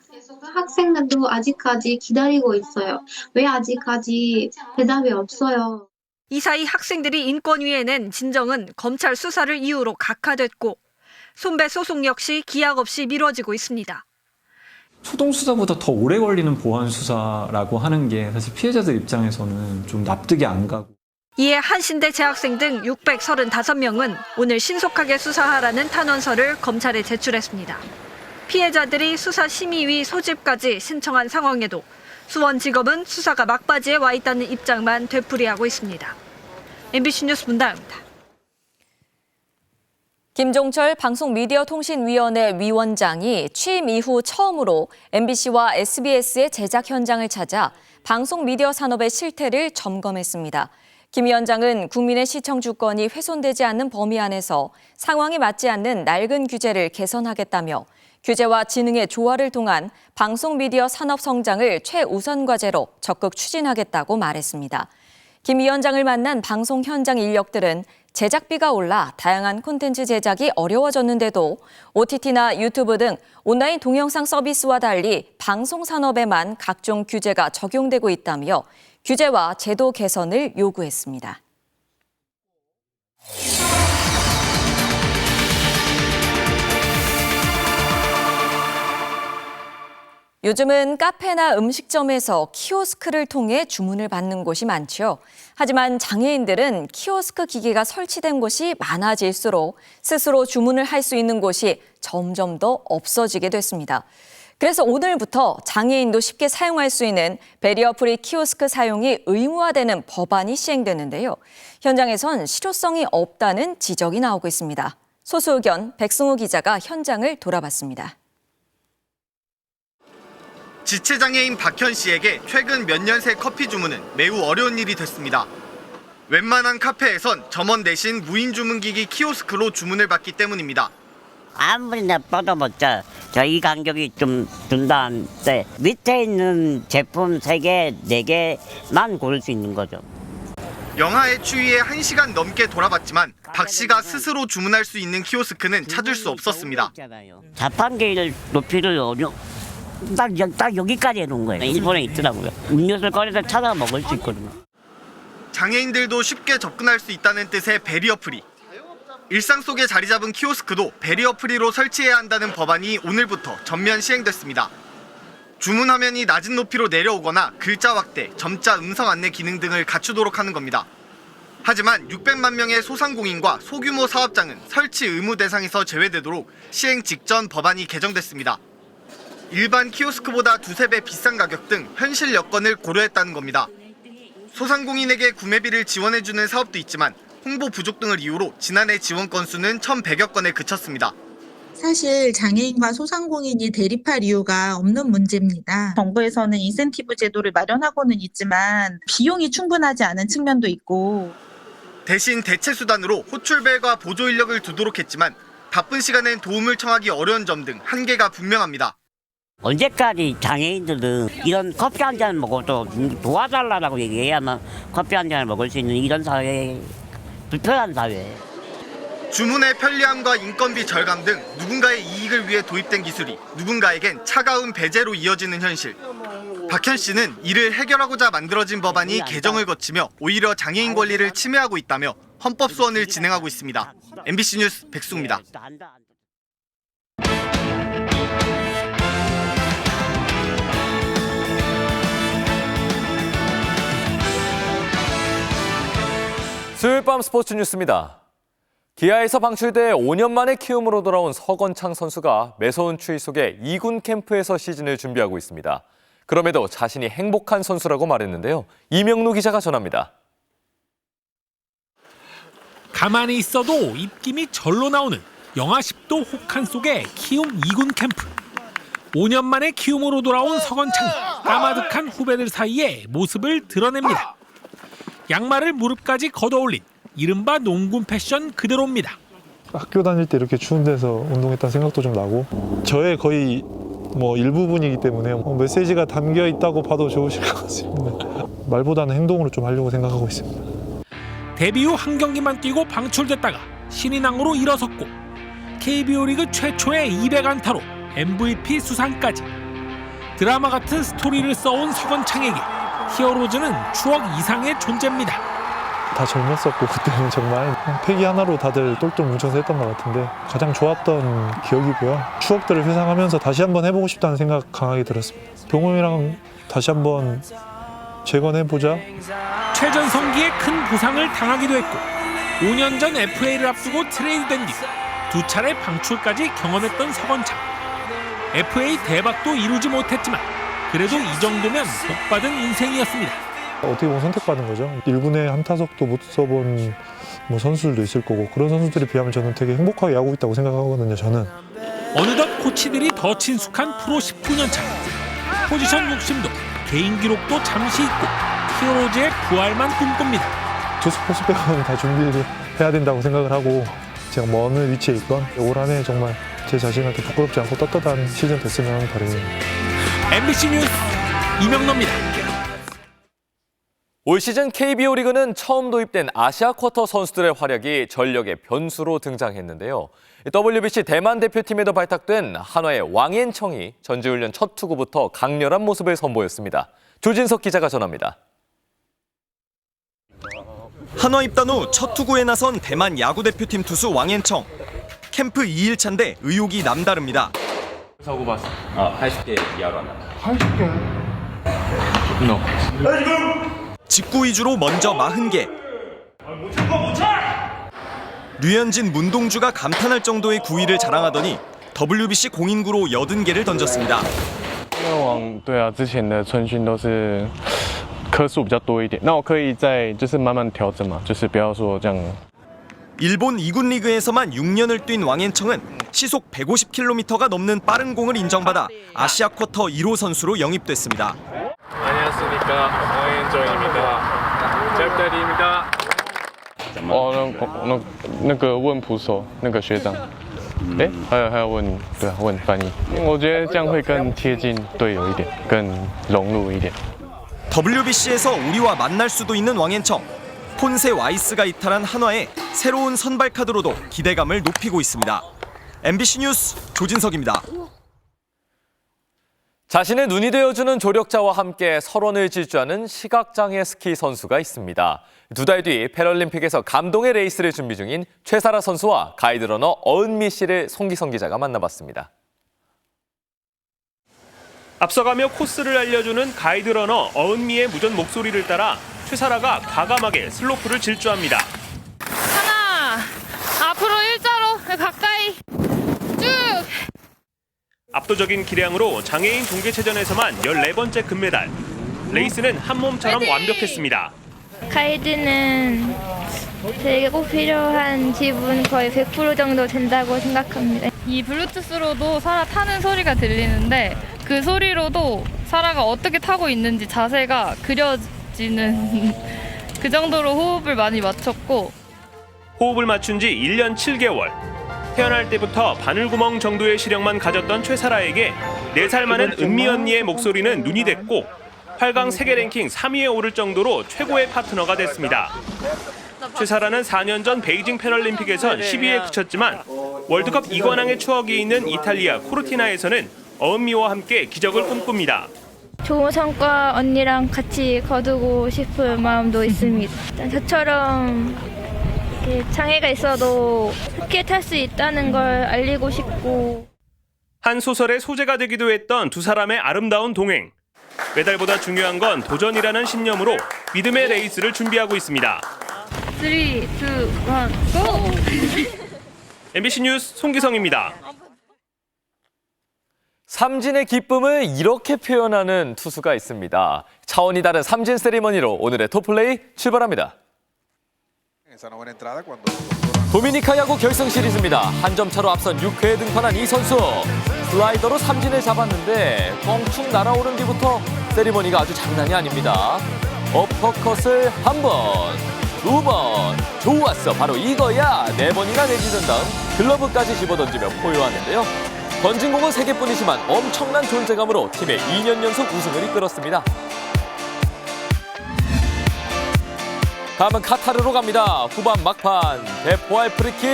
학생들도 아직까지 기다리고 있어요. 왜 아직까지 대답이 없어요? 이 사이 학생들이 인권위에 낸 진정은 검찰 수사를 이유로 각하됐고 손배 소송 역시 기약 없이 미뤄지고 있습니다. 초동 수사보다 더 오래 걸리는 보안 수사라고 하는 게 사실 피해자들 입장에서는 좀 납득이 안 가고. 이에 한신대 재학생 등 635명은 오늘 신속하게 수사하라는 탄원서를 검찰에 제출했습니다. 피해자들이 수사심의위 소집까지 신청한 상황에도 수원지검은 수사가 막바지에 와 있다는 입장만 되풀이하고 있습니다. MBC 뉴스 문다영입니다. 김종철 방송미디어통신위원회 위원장이 취임 이후 처음으로 MBC와 SBS의 제작 현장을 찾아 방송미디어 산업의 실태를 점검했습니다. 김 위원장은 국민의 시청 주권이 훼손되지 않는 범위 안에서 상황에 맞지 않는 낡은 규제를 개선하겠다며 규제와 지능의 조화를 통한 방송미디어 산업 성장을 최우선 과제로 적극 추진하겠다고 말했습니다. 김 위원장을 만난 방송 현장 인력들은 제작비가 올라 다양한 콘텐츠 제작이 어려워졌는데도 OTT나 유튜브 등 온라인 동영상 서비스와 달리 방송 산업에만 각종 규제가 적용되고 있다며 규제와 제도 개선을 요구했습니다. 요즘은 카페나 음식점에서 키오스크를 통해 주문을 받는 곳이 많죠. 하지만 장애인들은 키오스크 기기가 설치된 곳이 많아질수록 스스로 주문을 할 수 있는 곳이 점점 더 없어지게 됐습니다. 그래서 오늘부터 장애인도 쉽게 사용할 수 있는 배리어 프리 키오스크 사용이 의무화되는 법안이 시행되는데요. 현장에선 실효성이 없다는 지적이 나오고 있습니다. 소수의견 백승우 기자가 현장을 돌아봤습니다. 지체장애인 박현 씨에게 최근 몇 년 새 커피 주문은 매우 어려운 일이 됐습니다. 웬만한 카페에선 점원 대신 무인 주문기기 키오스크로 주문을 받기 때문입니다. 아무리 나빠도 못자 저희 간격이 좀 둔다는데 밑에 있는 제품 3개, 4개만 고를 수 있는 거죠. 영하의 추위에 1시간 넘게 돌아봤지만 박 씨가 스스로 주문할 수 있는 키오스크는 찾을 수 없었습니다. 자판기 높이를 딱 여기까지 해놓은 거예요. 일본에 있더라고요. 음료수를 꺼내서 찾아 먹을 수 있거든요. 장애인들도 쉽게 접근할 수 있다는 뜻의 배리어 프리. 일상 속에 자리 잡은 키오스크도 배리어 프리로 설치해야 한다는 법안이 오늘부터 전면 시행됐습니다. 주문 화면이 낮은 높이로 내려오거나 글자 확대, 점자 음성 안내 기능 등을 갖추도록 하는 겁니다. 하지만 600만 명의 소상공인과 소규모 사업장은 설치 의무 대상에서 제외되도록 시행 직전 법안이 개정됐습니다. 일반 키오스크보다 2~3배 비싼 가격 등 현실 여건을 고려했다는 겁니다. 소상공인에게 구매비를 지원해주는 사업도 있지만 홍보 부족 등을 이유로 지난해 지원 건수는 1,100여 건에 그쳤습니다. 사실 장애인과 소상공인이 대립할 이유가 없는 문제입니다. 정부에서는 인센티브 제도를 마련하고는 있지만 비용이 충분하지 않은 측면도 있고 대신 대체 수단으로 호출벨과 보조 인력을 두도록 했지만 바쁜 시간엔 도움을 청하기 어려운 점 등 한계가 분명합니다. 언제까지 장애인들은 이런 커피 한 잔 먹어도 도와달라고 얘기해야만 커피 한 잔을 먹을 수 있는 이런 사회, 불편한 사회. 주문의 편리함과 인건비 절감 등 누군가의 이익을 위해 도입된 기술이 누군가에겐 차가운 배제로 이어지는 현실. 박현 씨는 이를 해결하고자 만들어진 법안이 개정을 거치며 오히려 장애인 권리를 침해하고 있다며 헌법 소원을 진행하고 있습니다. MBC 뉴스 백승우입니다. 수요일 밤 스포츠 뉴스입니다. 기아에서 방출돼 5년 만에 키움으로 돌아온 서건창 선수가 매서운 추위 속에 2군 캠프에서 시즌을 준비하고 있습니다. 그럼에도 자신이 행복한 선수라고 말했는데요. 이명루 기자가 전합니다. 가만히 있어도 입김이 절로 나오는 영하 10도 혹한 속의 키움 2군 캠프. 5년 만에 키움으로 돌아온 서건창이 까마득한 후배들 사이에 모습을 드러냅니다. 양말을 무릎까지 걷어올린 이른바 농군 패션 그대로입니다. 학교 다닐 때 이렇게 추운 데서 운동했다는 생각도 좀 나고 저의 거의 일부분이기 때문에 메시지가 담겨 있다고 봐도 좋으실 것 같습니다. 말보다는 행동으로 좀 하려고 생각하고 있습니다. 데뷔 후 한 경기만 뛰고 방출됐다가 신인왕으로 일어섰고 KBO 리그 최초의 200안타로 MVP 수상까지 드라마 같은 스토리를 써온 서건창에게 히어로즈는 추억 이상의 존재입니다. 다 젊었었고 그때는 정말 패기 하나로 다들 똘똘 뭉쳐서 했던 것 같은데 가장 좋았던 기억이고요. 추억들을 회상하면서 다시 한번 해보고 싶다는 생각 강하게 들었습니다. 병호이랑 다시 한번 재건해보자. 최전성기에 큰 부상을 당하기도 했고 5년 전 FA를 앞두고 트레이드된 뒤 2차례 방출까지 경험했던 서건창. FA 대박도 이루지 못했지만 그래도 이 정도면 복받은 인생이었습니다. 어떻게 보면 선택받은 거죠. 1군에 한 타석도 못 써본 선수들도 있을 거고 그런 선수들에 비하면 저는 되게 행복하게 야구하고 있다고 생각하거든요. 저는. 어느덧 코치들이 더 친숙한 프로 19년 차. 포지션 욕심도 개인 기록도 잠시 잊고 히어로즈의 부활만 꿈꿉니다. 투수 포수 빼고는 다 준비를 해야 된다고 생각을 하고 제가 어느 위치에 있건 올 한 해 정말 제 자신한테 부끄럽지 않고 떳떳한 시즌 됐으면 하는 바람입니다. MBC 뉴스 이명노입니다. 올 시즌 KBO 리그는 처음 도입된 아시아 쿼터 선수들의 활약이 전력의 변수로 등장했는데요. WBC 대만 대표팀에도 발탁된 한화의 왕앤청이 전지훈련 첫 투구부터 강렬한 모습을 선보였습니다. 조진석 기자가 전합니다. 한화 입단 후 첫 투구에 나선 대만 야구대표팀 투수 왕앤청. 캠프 2일차인데 의욕이 남다릅니다. 사고 봤어. 80개 이하로 한다. 80개? No. 직구 위주로 먼저 40개. 류현진, 문동주가 감탄할 정도의 구위를 자랑하더니 WBC 공인구로 80개를 던졌습니다. 对啊，之前的春训都是颗数比较多一点，那我可以再慢慢调整嘛，不要说这样。 일본 2군 리그에서만 6년을 뛴 왕앤청은 시속 150km가 넘는 빠른 공을 인정받아 아시아 쿼터 1호 선수로 영입됐습니다. 안녕하십니까, 왕앤청입니다. 잘 부탁드립니다. 那个问捕手那个学长，还有问翻译，我觉得这样会更贴近队友一点，更融入一点。 WBC에서 우리와 만날 수도 있는 왕앤청. 폰세 와이스가 이탈한 한화의 새로운 선발 카드로도 기대감을 높이고 있습니다. MBC 뉴스 조진석입니다. 자신의 눈이 되어주는 조력자와 함께 설원을 질주하는 시각장애 스키 선수가 있습니다. 2달 뒤 패럴림픽에서 감동의 레이스를 준비 중인 최사라 선수와 가이드러너 어은미 씨를 송기성 기자가 만나봤습니다. 앞서가며 코스를 알려주는 가이드러너 어은미의 무전 목소리를 따라 최사라가 과감하게 슬로프를 질주합니다. 하나, 앞으로 일자로 가까이 쭉. 압도적인 기량으로 장애인 동계체전에서만 14번째 금메달. 레이스는 한 몸처럼 완벽했습니다. 가이드는 되게 꼭 필요한 기분 거의 100% 정도 된다고 생각합니다. 이 블루투스로도 사라 타는 소리가 들리는데 그 소리로도 사라가 어떻게 타고 있는지 자세가 그려지는 그 정도로 호흡을 많이 맞췄고 호흡을 맞춘 지 1년 7개월. 태어날 때부터 바늘구멍 정도의 시력만 가졌던 최사라에게 4살 많은 은미 언니의 목소리는 눈이 됐고 8강 세계 랭킹 3위에 오를 정도로 최고의 파트너가 됐습니다. 최사라는 4년 전 베이징 패럴림픽에선 10위에 그쳤지만 월드컵 2관왕의 추억이 있는 이탈리아 코르티나에서는 어은미와 함께 기적을 꿈꿉니다. 좋은 성과 언니랑 같이 거두고 싶은 마음도 있습니다. 저처럼 장애가 있어도 스키 탈 수 있다는 걸 알리고 싶고 한 소설의 소재가 되기도 했던 두 사람의 아름다운 동행. 메달보다 중요한 건 도전이라는 신념으로 믿음의 레이스를 준비하고 있습니다. 3, 2, 1, 고! MBC 뉴스 송기성입니다. 삼진의 기쁨을 이렇게 표현하는 투수가 있습니다. 차원이 다른 삼진 세리머니로 오늘의 톱플레이 출발합니다. 도미니카 야구 결승 시리즈입니다. 한 점 차로 앞선 6회에 등판한 이 선수. 슬라이더로 삼진을 잡았는데 껑충 날아오른 뒤부터 세리머니가 아주 장난이 아닙니다. 어퍼컷을 한 번, 2번. 좋았어. 바로 이거야. 4번이나 내주는 다음 글러브까지 집어던지며 포효하는데요. 던진 공은 3개뿐이지만 엄청난 존재감으로 팀의 2년 연속 우승을 이끌었습니다. 다음은 카타르로 갑니다. 후반 막판 대포알 프리킥.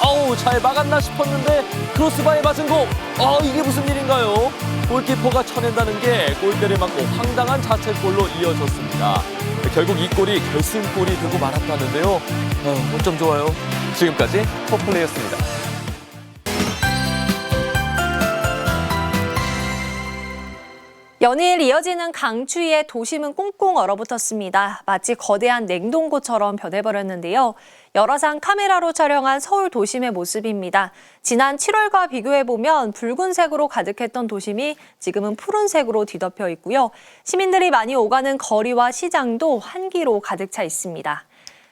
어우, 잘 막았나 싶었는데 크로스바에 맞은 공. 이게 무슨 일인가요? 골키퍼가 쳐낸다는 게 골대를 맞고 황당한 자책골로 이어졌습니다. 결국 이 골이 결승골이 되고 말았다는데요. 어쩜 좋아요. 지금까지 포플레이였습니다. 연일 이어지는 강추위에 도심은 꽁꽁 얼어붙었습니다. 마치 거대한 냉동고처럼 변해버렸는데요. 열화상 카메라로 촬영한 서울 도심의 모습입니다. 지난 7월과 비교해보면 붉은색으로 가득했던 도심이 지금은 푸른색으로 뒤덮여 있고요. 시민들이 많이 오가는 거리와 시장도 한기로 가득 차 있습니다.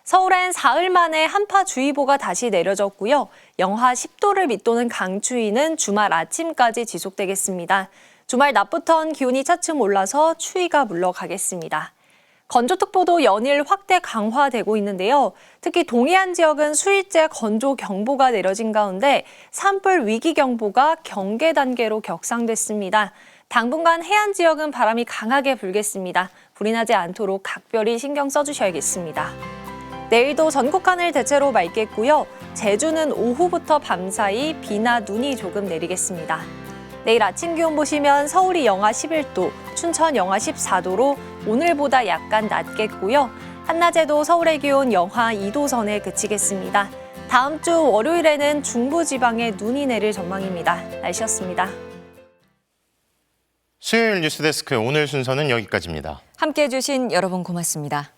서울엔 사흘 만에 한파주의보가 다시 내려졌고요. 영하 10도를 밑도는 강추위는 주말 아침까지 지속되겠습니다. 주말 낮부턴 기온이 차츰 올라서 추위가 물러가겠습니다. 건조특보도 연일 확대 강화되고 있는데요. 특히 동해안 지역은 수일째 건조경보가 내려진 가운데 산불 위기경보가 경계 단계로 격상됐습니다. 당분간 해안 지역은 바람이 강하게 불겠습니다. 불이 나지 않도록 각별히 신경 써주셔야겠습니다. 내일도 전국 하늘 대체로 맑겠고요. 제주는 오후부터 밤사이 비나 눈이 조금 내리겠습니다. 내일 아침 기온 보시면 서울이 영하 11도, 춘천 영하 14도로 오늘보다 약간 낮겠고요. 한낮에도 서울의 기온 영하 2도 선에 그치겠습니다. 다음 주 월요일에는 중부지방에 눈이 내릴 전망입니다. 날씨였습니다. 수요일 뉴스데스크 오늘 순서는 여기까지입니다. 함께해 주신 여러분 고맙습니다.